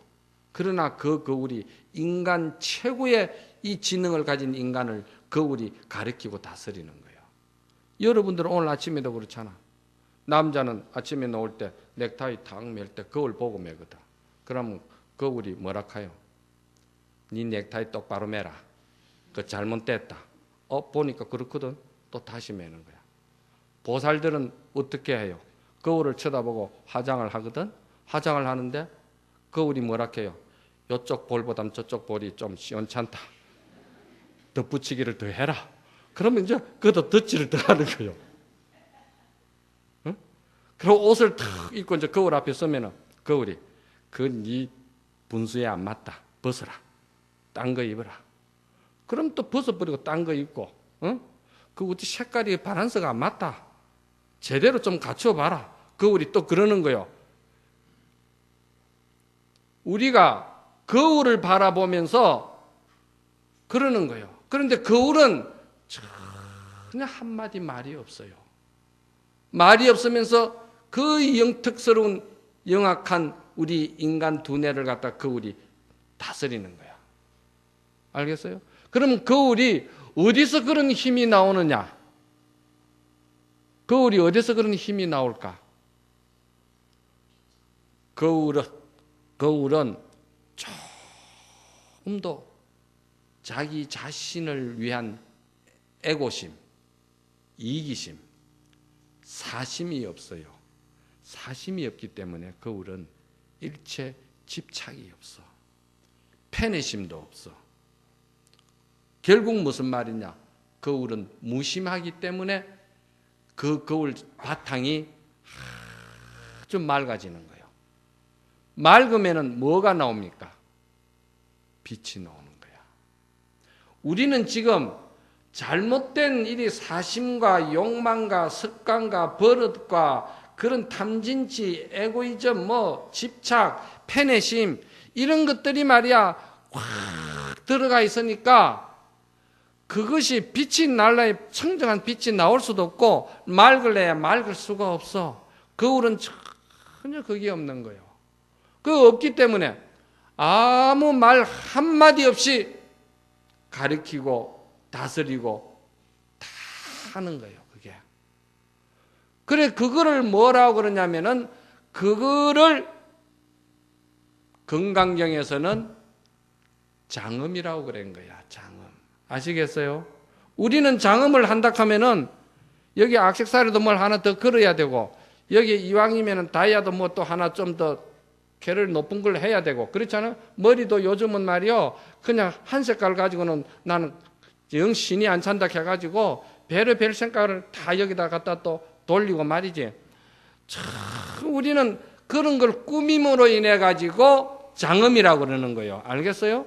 그러나 그 거울이 인간 최고의 이 지능을 가진 인간을 거울이 가리키고 다스리는 거예요. 여러분들은 오늘 아침에도 그렇잖아. 남자는 아침에 나올 때 넥타이 탁 멜 때 거울 보고 매거든. 그러면 거울이 뭐라 카요? 네 넥타이 똑바로 매라. 그 잘못됐다. 보니까 그렇거든. 또 다시 매는 거야. 보살들은 어떻게 해요? 거울을 쳐다보고 화장을 하거든. 화장을 하는데 거울이 뭐라 해요? 이쪽 볼보다 저쪽 볼이 좀 시원찮다. 덧붙이기를 더 해라. 그러면 이제 그것도 덧칠을 더 하는 거예요. 응? 그리고 옷을 탁 입고 이제 거울 앞에 서면은 거울이 그 네 분수에 안 맞다. 벗어라. 딴 거 입어라. 그럼 또 벗어버리고 딴 거 입고, 응? 그 어찌 색깔이 바란스가 안 맞다. 제대로 좀 갖춰봐라. 거울이 또 그러는 거예요. 우리가 거울을 바라보면서 그러는 거예요. 그런데 거울은 전혀 한마디 말이 없어요. 말이 없으면서 그 영특스러운 영악한 우리 인간 두뇌를 갖다 거울이 다스리는 거야. 알겠어요? 그럼 거울이 어디서 그런 힘이 나오느냐? 거울이 어디서 그런 힘이 나올까? 거울은 조금 더 자기 자신을 위한 애고심, 이기심, 사심이 없어요. 사심이 없기 때문에 거울은 일체 집착이 없어. 패내심도 없어. 결국 무슨 말이냐? 거울은 무심하기 때문에 그 거울 바탕이 아주 맑아지는 거예요. 맑으면은 뭐가 나옵니까? 빛이 나오는 거야. 우리는 지금 잘못된 일이 사심과 욕망과 습관과 버릇과 그런 탐진치, 에고이즘, 집착, 패내심 이런 것들이 말이야 확 들어가 있으니까 그것이 빛이 날라야 청정한 빛이 나올 수도 없고 맑을래야 맑을 수가 없어. 거울은 전혀 그게 없는 거예요. 그 없기 때문에 아무 말 한마디 없이 가리키고 다스리고 다 하는 거예요. 그게. 그래 그거를 뭐라고 그러냐면은 그거를 건강경에서는 장음이라고 그런 거야. 장음. 아시겠어요? 우리는 장음을 한다 하면은 여기 악색사리도 뭘 하나 더 걸어야 되고 여기 이왕이면은 다이아도 뭐 또 하나 좀 더 개를 높은 걸 해야 되고 그렇잖아요. 머리도 요즘은 말이요 그냥 한 색깔 가지고는 나는 영 신이 안 찬다 해가지고 별의별 색깔을 다 여기다 갖다 또 돌리고 말이지. 참 우리는 그런 걸 꾸밈으로 인해 가지고 장음이라고 그러는 거예요. 알겠어요?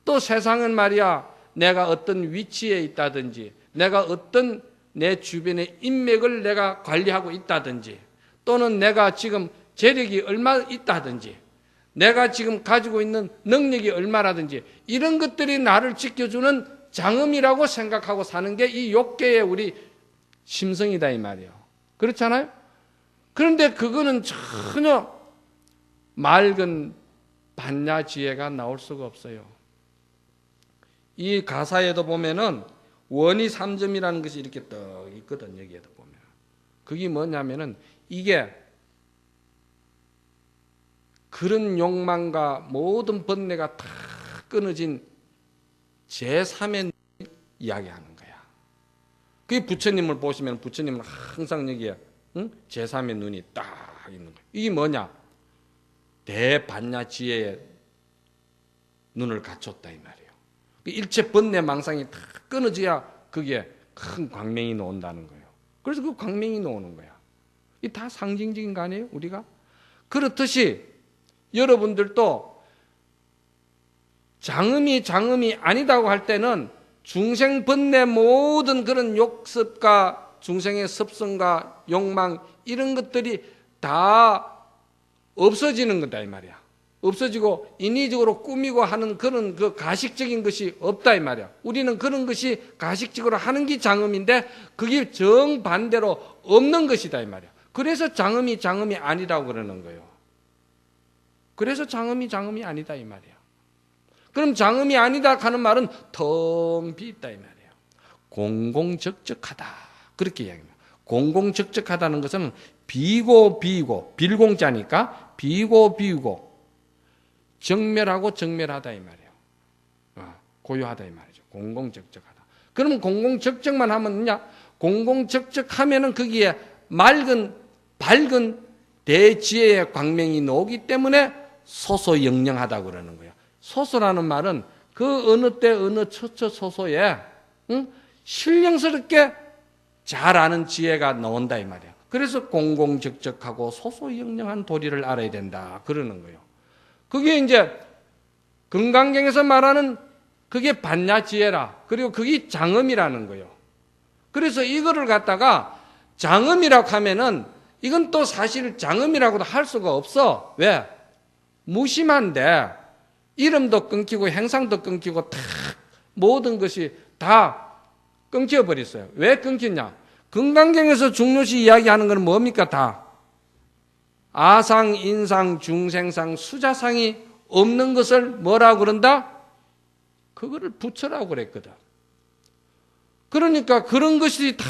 또 세상은 말이야 내가 어떤 위치에 있다든지 내가 어떤 내 주변의 인맥을 내가 관리하고 있다든지 또는 내가 지금 재력이 얼마 있다든지 내가 지금 가지고 있는 능력이 얼마라든지 이런 것들이 나를 지켜주는 장음이라고 생각하고 사는 게 이 욕계의 우리 심성이다 이 말이에요. 그렇잖아요? 그런데 그거는 전혀 맑은 반야지혜가 나올 수가 없어요. 이 가사에도 보면은 원이 3점이라는 것이 이렇게 떡 있거든. 여기에도 보면 그게 뭐냐면은 이게 그런 욕망과 모든 번뇌가 다 끊어진 제3의 이야기하는 거야. 그게 부처님을 보시면 부처님은 항상 여기에 제3의 눈이 딱 있는 거야. 이게 뭐냐? 대반야지혜의 눈을 갖췄다 이 말이에요. 일체 번뇌 망상이 다 끊어져야 그게 큰 광명이 나온다는 거예요. 그래서 그 광명이 나오는 거야. 이 다 상징적인 거 아니에요? 우리가? 그렇듯이 여러분들도 장음이 아니다고 할 때는 중생 번뇌 모든 그런 욕습과 중생의 습성과 욕망 이런 것들이 다 없어지는 거다 이 말이야. 없어지고 인위적으로 꾸미고 하는 그런 그 가식적인 것이 없다 이 말이야. 우리는 그런 것이 가식적으로 하는 게 장음인데 그게 정반대로 없는 것이다 이 말이야. 그래서 장음이 아니라고 그러는 거예요. 그래서 장음이 아니다 이 말이야. 그럼 장음이 아니다 하는 말은 텅 비있다 이 말이에요. 공공적적하다 그렇게 이야기합니다. 공공적적하다는 것은 비고 빌공자니까 비고 정멸하고 정멸하다 이 말이에요. 고요하다 이 말이죠. 공공적적하다. 그러면 공공적적만 하면요. 공공적적하면은 거기에 밝은 대지혜의 광명이 나오기 때문에 소소영령하다 그러는 거예요. 소소라는 말은 그 어느 때 어느 처처소소에 신령스럽게 잘 아는 지혜가 나온다 이 말이에요. 그래서 공공적적하고 소소영령한 도리를 알아야 된다 그러는 거예요. 그게 이제 건강경에서 말하는 그게 반야지혜라. 그리고 그게 장음이라는 거예요. 그래서 이거를 갖다가 장음이라고 하면은 이건 또 사실 장음이라고도 할 수가 없어. 왜? 무심한데 이름도 끊기고 행상도 끊기고 다 모든 것이 다 끊겨버렸어요. 왜 끊겼냐? 건강경에서 중요시 이야기하는 건 뭡니까? 다 아상, 인상, 중생상, 수자상이 없는 것을 뭐라고 그런다? 그거를 부처라고 그랬거든. 그러니까 그런 것이 다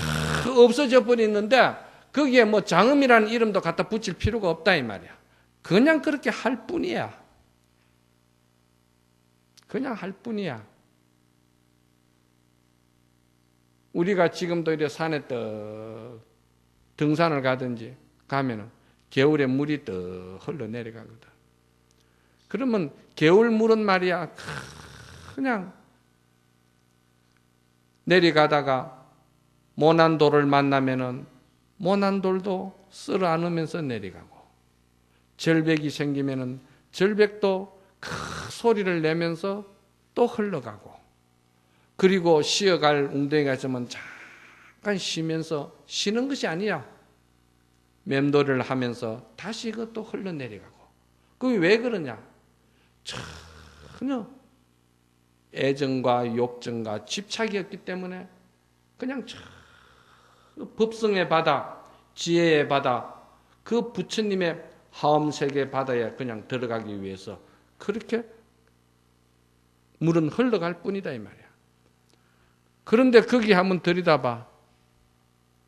없어져 버리는데 거기에 뭐 장엄이라는 이름도 갖다 붙일 필요가 없다 이 말이야. 그냥 그렇게 할 뿐이야. 그냥 할 뿐이야. 우리가 지금도 이래 산에 떡 등산을 가든지 가면은 겨울에 물이 떡 흘러내려가거든. 그러면 겨울 물은 말이야 그냥 내려가다가 모난 돌을 만나면은 모난 돌도 쓸어 안으면서 내려가고, 절벽이 생기면은 절벽도 큰 소리를 내면서 또 흘러가고, 그리고 쉬어갈 웅덩이가 있으면 잠깐 쉬면서 쉬는 것이 아니야. 맴돌이를 하면서 다시 그것도 흘러내려가고. 그게 왜 그러냐? 전혀 애정과 욕정과 집착이 없기 때문에 그냥 법성의 바다, 지혜의 바다, 그 부처님의 하엄세계 바다에 그냥 들어가기 위해서 그렇게 물은 흘러갈 뿐이다 이 말이야. 그런데 거기 한번 들여다봐.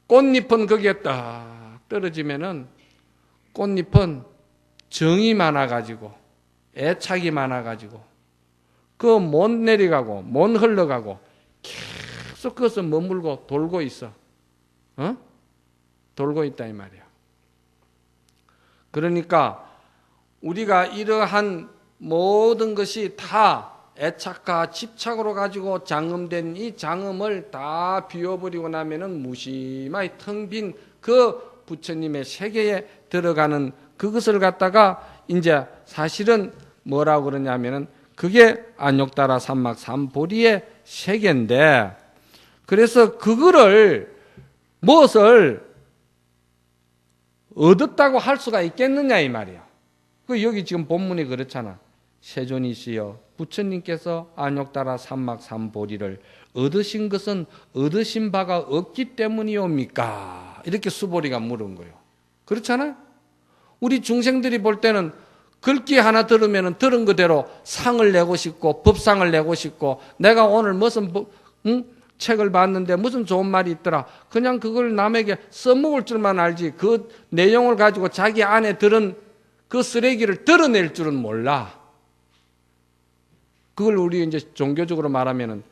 꽃잎은 거기에 딱 떨어지면은 꽃잎은 정이 많아가지고 애착이 많아가지고 그 못 내려가고 못 흘러가고 계속 그것을 머물고 돌고 있어. 돌고 있다 이 말이야. 그러니까 우리가 이러한 모든 것이 다 애착과 집착으로 가지고 장엄된 이 장엄을 다 비워버리고 나면은 무심하게 텅 빈 그 부처님의 세계에 들어가는 그것을 갖다가 이제 사실은 뭐라고 그러냐면은 그게 안욕따라 삼막 삼보리의 세계인데, 그래서 그거를 무엇을 얻었다고 할 수가 있겠느냐 이 말이야. 그 여기 지금 본문이 그렇잖아. 세존이시여 부처님께서 안욕따라 삼막 삼보리를 얻으신 것은 얻으신 바가 없기 때문이옵니까? 이렇게 수보리가 물은 거예요. 그렇잖아요. 우리 중생들이 볼 때는 글귀 하나 들으면 들은 그대로 상을 내고 싶고 법상을 내고 싶고, 내가 오늘 무슨 책을 봤는데 무슨 좋은 말이 있더라, 그냥 그걸 남에게 써먹을 줄만 알지 그 내용을 가지고 자기 안에 들은 그 쓰레기를 드러낼 줄은 몰라. 그걸 우리 이제 종교적으로 말하면은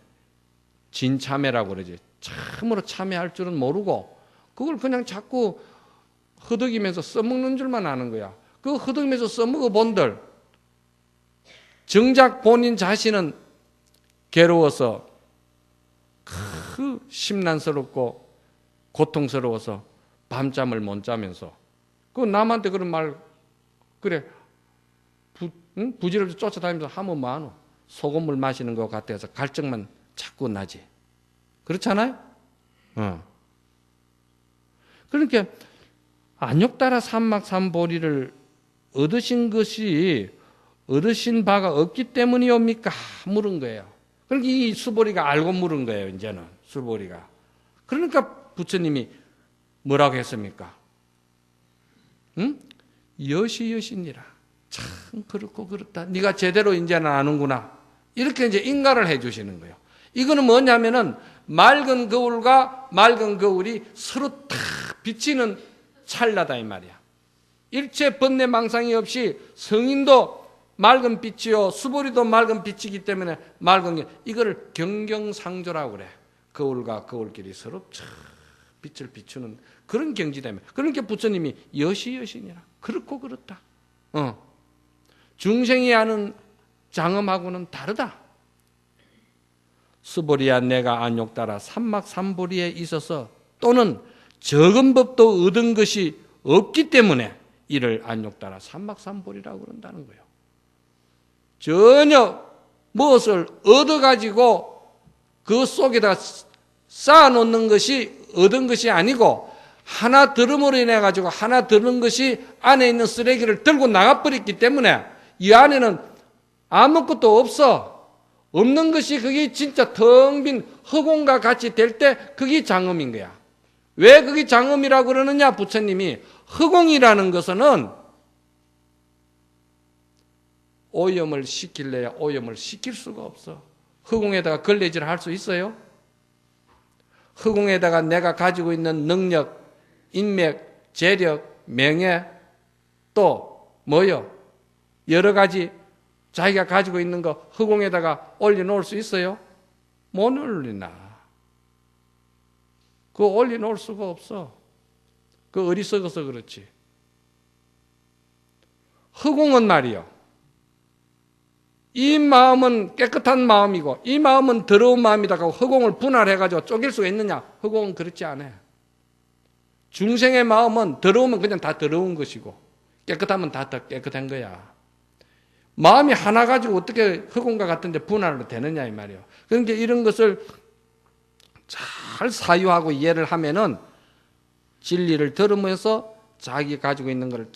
진참회라고 그러지. 참으로 참회할 줄은 모르고 그걸 그냥 자꾸 허덕이면서 써먹는 줄만 아는 거야. 그 허덕이면서 써먹어 본들 정작 본인 자신은 괴로워서 그 심란스럽고 고통스러워서 밤잠을 못 자면서 그 남한테 그런 말 그래 부지런히 쫓아다니면서 하면 뭐하노? 소금물 마시는 것 같아서 갈증만 자꾸 나지. 그렇잖아요? 그러니까 안욕따라 삼막 삼보리를 얻으신 것이 얻으신 바가 없기 때문이옵니까? 물은 거예요. 그러니까 이 수보리가 알고 물은 거예요. 이제는 수보리가. 그러니까 부처님이 뭐라고 했습니까? 여시여시니라. 참 그렇고 그렇다. 네가 제대로 이제는 아는구나. 이렇게 이제 인가를 해주시는 거예요. 이거는 뭐냐면은 맑은 거울과 맑은 거울이 서로 탁 비치는 찰나다 이 말이야. 일체 번뇌 망상이 없이 성인도 맑은 빛이요 수보리도 맑은 빛이기 때문에 맑은 게, 이거를 경경상조라고 그래. 거울과 거울끼리 서로 참 빛을 비추는 그런 경지다. 그러니까 부처님이 여시여시니라. 그렇고 그렇다. 중생이 하는 장엄하고는 다르다. 수보리야 내가 안욕따라 삼막 삼보리에 있어서 또는 적은 법도 얻은 것이 없기 때문에 이를 안욕따라 삼막 삼보리라고 그런다는 거예요. 전혀 무엇을 얻어가지고 그 속에다 쌓아놓는 것이 얻은 것이 아니고, 하나 들음으로 인해 가지고 하나 들은 것이 안에 있는 쓰레기를 들고 나가버렸기 때문에 이 안에는 아무것도 없어. 없는 것이 그게 진짜 텅 빈 허공과 같이 될 때 그게 장엄인 거야. 왜 그게 장엄이라고 그러느냐? 부처님이 허공이라는 것은 오염을 시킬래야 오염을 시킬 수가 없어. 허공에다가 걸레질 할 수 있어요? 허공에다가 내가 가지고 있는 능력, 인맥, 재력, 명예, 또 뭐요? 여러 가지 자기가 가지고 있는 거 허공에다가 올려놓을 수 있어요? 못 올리나. 그거 올려놓을 수가 없어. 그 어리석어서 그렇지. 허공은 말이요. 이 마음은 깨끗한 마음이고 이 마음은 더러운 마음이다 하고 허공을 분할해가지고 쪼갤 수가 있느냐? 허공은 그렇지 않아요. 중생의 마음은 더러우면 그냥 다 더러운 것이고 깨끗하면 다 깨끗한 거야. 마음이 하나 가지고 어떻게 허공과 같은데 분할로 되느냐 이 말이에요. 그러니까 이런 것을 잘 사유하고 이해를 하면은 진리를 들으면서 자기 가지고 있는 것을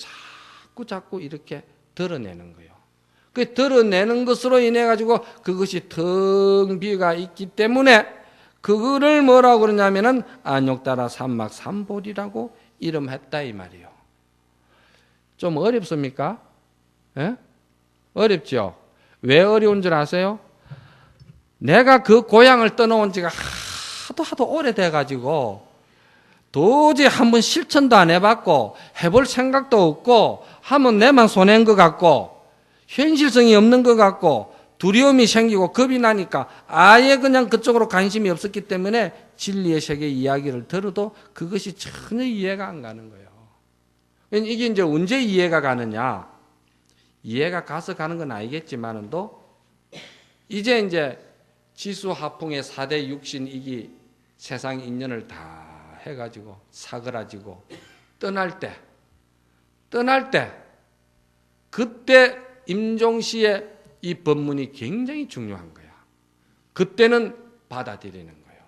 자꾸 이렇게 드러내는 거예요. 그 드러내는 것으로 인해 가지고 그것이 텅 비가 있기 때문에 그거를 뭐라고 그러냐면은 안욕따라 삼막삼보리라고 이름했다 이 말이에요. 좀 어렵습니까? 예? 어렵죠? 왜 어려운 줄 아세요? 내가 그 고향을 떠나온 지가 하도 오래돼 가지고 도저히 한번 실천도 안 해봤고 해볼 생각도 없고 하면 내만 손해인 것 같고 현실성이 없는 것 같고 두려움이 생기고 겁이 나니까 아예 그냥 그쪽으로 관심이 없었기 때문에 진리의 세계 이야기를 들어도 그것이 전혀 이해가 안 가는 거예요. 이게 이제 언제 이해가 가느냐? 이해가 가서 가는 건 아니겠지만도 이제 지수화풍의 4대 육신이기 세상 인연을 다 해가지고 사그라지고 떠날 때 그때 임종시의 이 법문이 굉장히 중요한 거야. 그때는 받아들이는 거예요.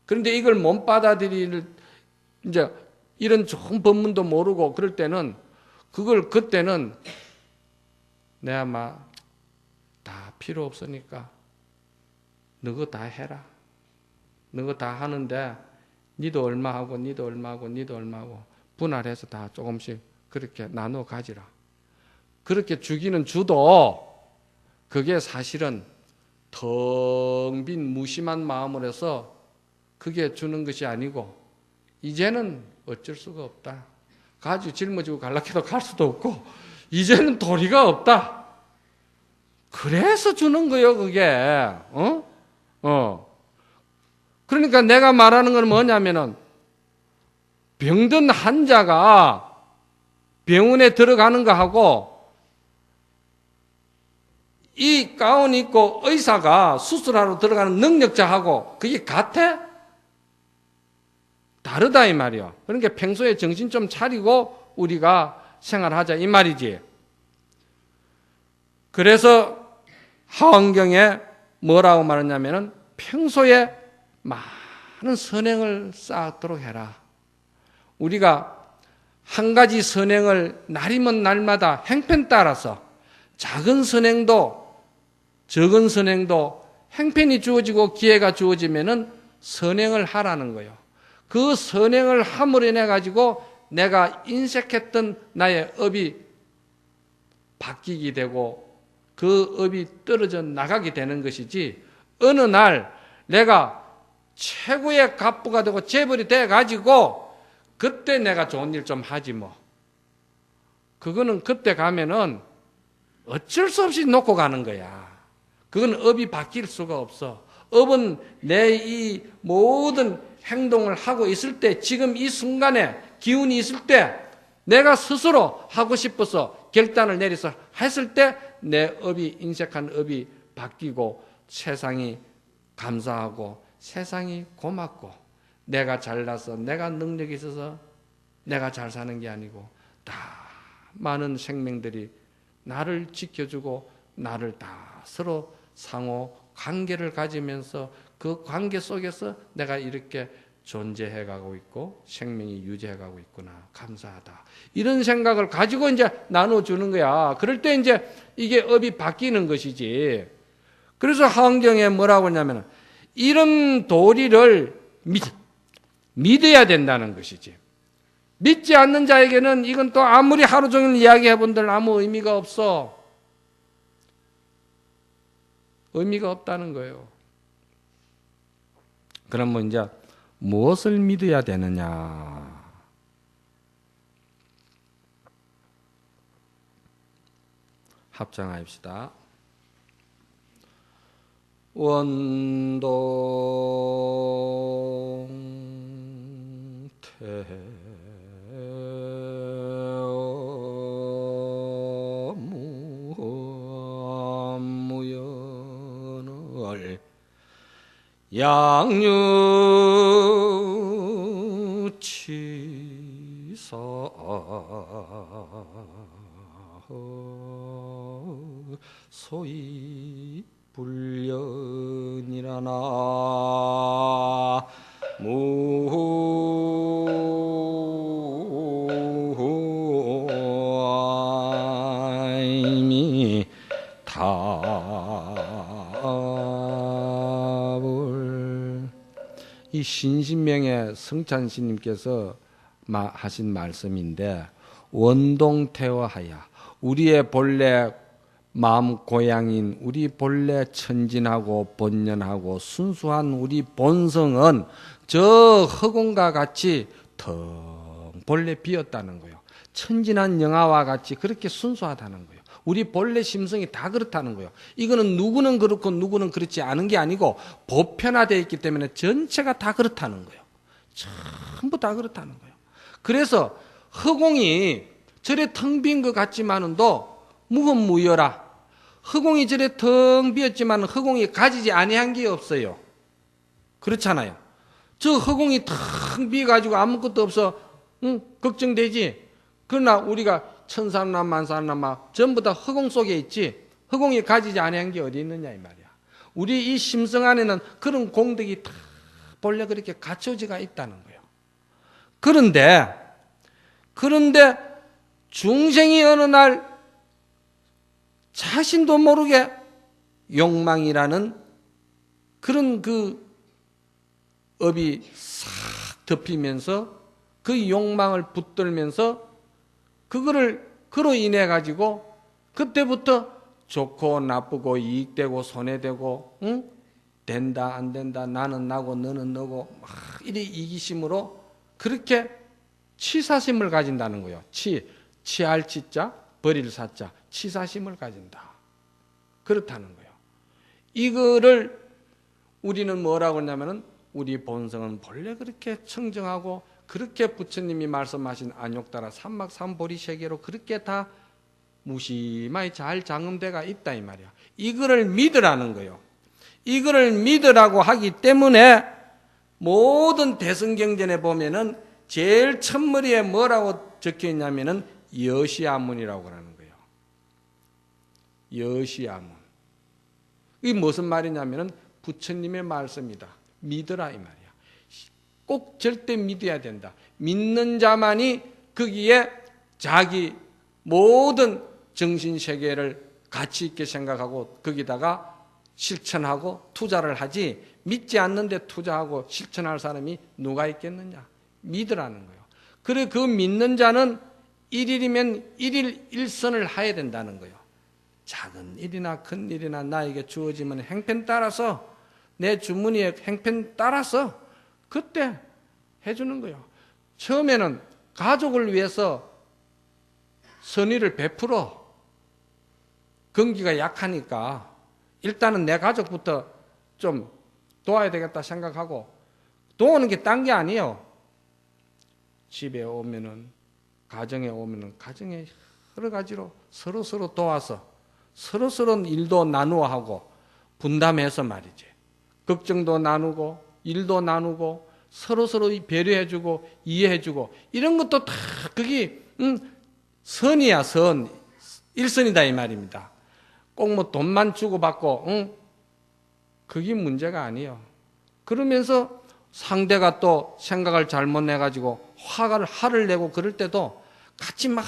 그런데 이걸 못 받아들일 이제 이런 좋은 법문도 모르고 그럴 때는 그때는 내가 막 다 필요 없으니까 너거 다 해라. 너거 다 하는데 니도 얼마 하고 니도 얼마 하고 니도 얼마 하고 분할해서 다 조금씩 그렇게 나눠 가지라. 그렇게 주기는 주도 그게 사실은 텅 빈 무심한 마음으로 해서 그게 주는 것이 아니고 이제는 어쩔 수가 없다. 가지고 짊어지고 갈라해도 갈 수도 없고 이제는 도리가 없다. 그래서 주는 거예요 그게. 그러니까 내가 말하는 건 뭐냐면은 병든 환자가 병원에 들어가는 거하고 이 가운 입고 의사가 수술하러 들어가는 능력자하고 그게 같아? 다르다 이 말이야. 그러니까 평소에 정신 좀 차리고 우리가 생활하자 이 말이지. 그래서 하원경에 뭐라고 말하냐면은 평소에 많은 선행을 쌓도록 해라. 우리가 한 가지 선행을 날이면 날마다 행편 따라서 작은 선행도 적은 선행도 행편이 주어지고 기회가 주어지면은 선행을 하라는 거예요. 그 선행을 함으로 인해 가지고 내가 인색했던 나의 업이 바뀌게 되고 그 업이 떨어져 나가게 되는 것이지 어느 날 내가 최고의 갑부가 되고 재벌이 돼 가지고 그때 내가 좋은 일 좀 하지 뭐. 그거는 그때 가면은 어쩔 수 없이 놓고 가는 거야. 그건 업이 바뀔 수가 없어. 업은 내 이 모든 행동을 하고 있을 때 지금 이 순간에 기운이 있을 때 내가 스스로 하고 싶어서 결단을 내려서 했을 때 내 업이 인색한 업이 바뀌고 세상이 감사하고 세상이 고맙고 내가 잘나서 내가 능력이 있어서 내가 잘 사는 게 아니고 다 많은 생명들이 나를 지켜주고 나를 다 서로 상호 관계를 가지면서 그 관계 속에서 내가 이렇게 존재해가고 있고 생명이 유지해가고 있구나. 감사하다. 이런 생각을 가지고 이제 나눠주는 거야. 그럴 때 이제 이게 업이 바뀌는 것이지. 그래서 하원경에 뭐라고 하냐면 이런 도리를 믿어야 된다는 것이지. 믿지 않는 자에게는 이건 또 아무리 하루 종일 이야기해 본들 아무 의미가 없어. 의미가 없다는 거예요. 그러면 이제 무엇을 믿어야 되느냐? 합장합시다. 원동 태무무연을 양유치사 소위 불련이라나 무임이 답을 이 신신명의 성찬스님께서 하신 말씀인데 원동태화하야 우리의 본래 마음 고향인 우리 본래 천진하고 본연하고 순수한 우리 본성은 저 허공과 같이 텅 본래 비었다는 거예요. 천진한 영화와 같이 그렇게 순수하다는 거예요. 우리 본래 심성이 다 그렇다는 거예요. 이거는 누구는 그렇고 누구는 그렇지 않은 게 아니고 보편화되어 있기 때문에 전체가 다 그렇다는 거예요. 전부 다 그렇다는 거예요. 그래서 허공이 저래 텅 빈 것 같지만은도 무흠무여라. 허공이 저래 텅 비었지만 허공이 가지지 아니한 게 없어요. 그렇잖아요. 저 허공이 텅 비어가지고 아무것도 없어 걱정되지. 그러나 우리가 천사나 만사나 전부 다 허공 속에 있지. 허공이 가지지 아니한 게 어디 있느냐 이 말이야. 우리 이 심성 안에는 그런 공덕이 다 본래 그렇게 갖춰지가 있다는 거예요. 그런데 중생이 어느 날 자신도 모르게 욕망이라는 그런 그 업이 싹 덮이면서 그 욕망을 붙들면서 그로 인해 가지고 그때부터 좋고 나쁘고 이익되고 손해되고 된다 안 된다 나는 나고 너는 너고 막 이리 이기심으로 그렇게 치사심을 가진다는 거예요. 치할 치자 버릴 사자 치사심을 가진다. 그렇다는 거예요. 이거를 우리는 뭐라고 하냐면은 우리 본성은 본래 그렇게 청정하고 그렇게 부처님이 말씀하신 안욕따라 삼막삼보리 세계로 그렇게 다 무심하게 잘 장음돼가 있다 이 말이야. 이거를 믿으라는 거예요. 이거를 믿으라고 하기 때문에 모든 대승경전에 보면은 제일 첫머리에 뭐라고 적혀 있냐면은 여시아문이라고 그러는 거예요. 여시아문. 이게 무슨 말이냐면은 부처님의 말씀이다. 믿으라 이 말이야. 꼭 절대 믿어야 된다. 믿는 자만이 거기에 자기 모든 정신세계를 가치 있게 생각하고 거기다가 실천하고 투자를 하지 믿지 않는데 투자하고 실천할 사람이 누가 있겠느냐. 믿으라는 거예요. 그래 그 믿는 자는 일일이면 일일 일선을 해야 된다는 거예요. 작은 일이나 큰 일이나 나에게 주어지면 행편 따라서 내 주머니에 행편 따라서 그때 해주는 거예요. 처음에는 가족을 위해서 선의를 베풀어. 근기가 약하니까 일단은 내 가족부터 좀 도와야 되겠다 생각하고 도우는 게 딴 게 아니에요. 집에 오면은 가정에 오면은 가정에 여러 가지로 서로 도와서 서로 일도 나누어 하고 분담해서 말이지. 걱정도 나누고 일도 나누고 서로 배려해주고 이해해주고 이런 것도 다 그게 선이야 선. 일선이다 이 말입니다. 꼭 뭐 돈만 주고받고 그게 문제가 아니에요. 그러면서 상대가 또 생각을 잘못 내가지고 화를 내고 그럴 때도 같이 막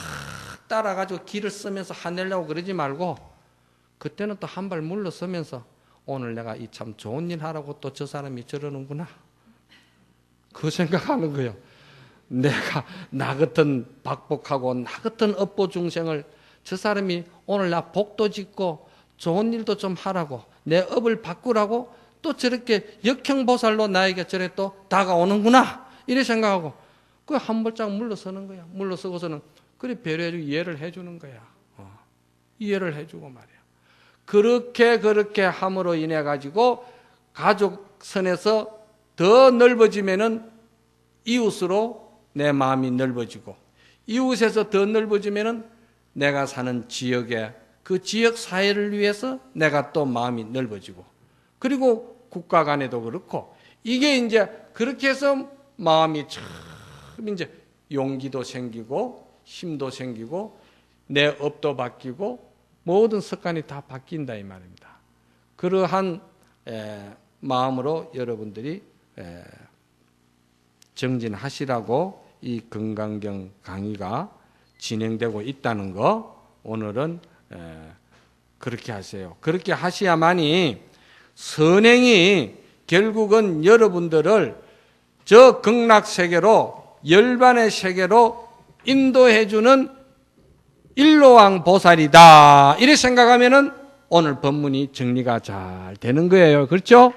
따라가지고 길을 쓰면서 화내려고 그러지 말고 그때는 또 한 발 물러서면서 오늘 내가 이 참 좋은 일 하라고 또 저 사람이 저러는구나. 그 생각하는 거예요. 내가 나 같은 박복하고 나 같은 업보 중생을 저 사람이 오늘 나 복도 짓고 좋은 일도 좀 하라고 내 업을 바꾸라고 또 저렇게 역형보살로 나에게 저래 또 다가오는구나 이래 생각하고 그 한 발짝 물러서는 거야. 물러서고서는 그래 배려해주고 이해를 해주는 거야. 이해를 해주고 말이야. 그렇게 함으로 인해 가지고 가족선에서 더 넓어지면은 이웃으로 내 마음이 넓어지고 이웃에서 더 넓어지면은 내가 사는 지역에 그 지역 사회를 위해서 내가 또 마음이 넓어지고 그리고 국가 간에도 그렇고 이게 이제 그렇게 해서 마음이 참 이제 용기도 생기고 힘도 생기고 내 업도 바뀌고 모든 습관이 다 바뀐다 이 말입니다. 그러한 마음으로 여러분들이 정진하시라고 이 건강경 강의가 진행되고 있다는 거 오늘은 그렇게 하세요. 그렇게 하셔야만이 선행이 결국은 여러분들을 저 극락세계로 열반의 세계로 인도해주는 일로왕 보살이다. 이렇게 생각하면은 오늘 법문이 정리가 잘 되는 거예요. 그렇죠?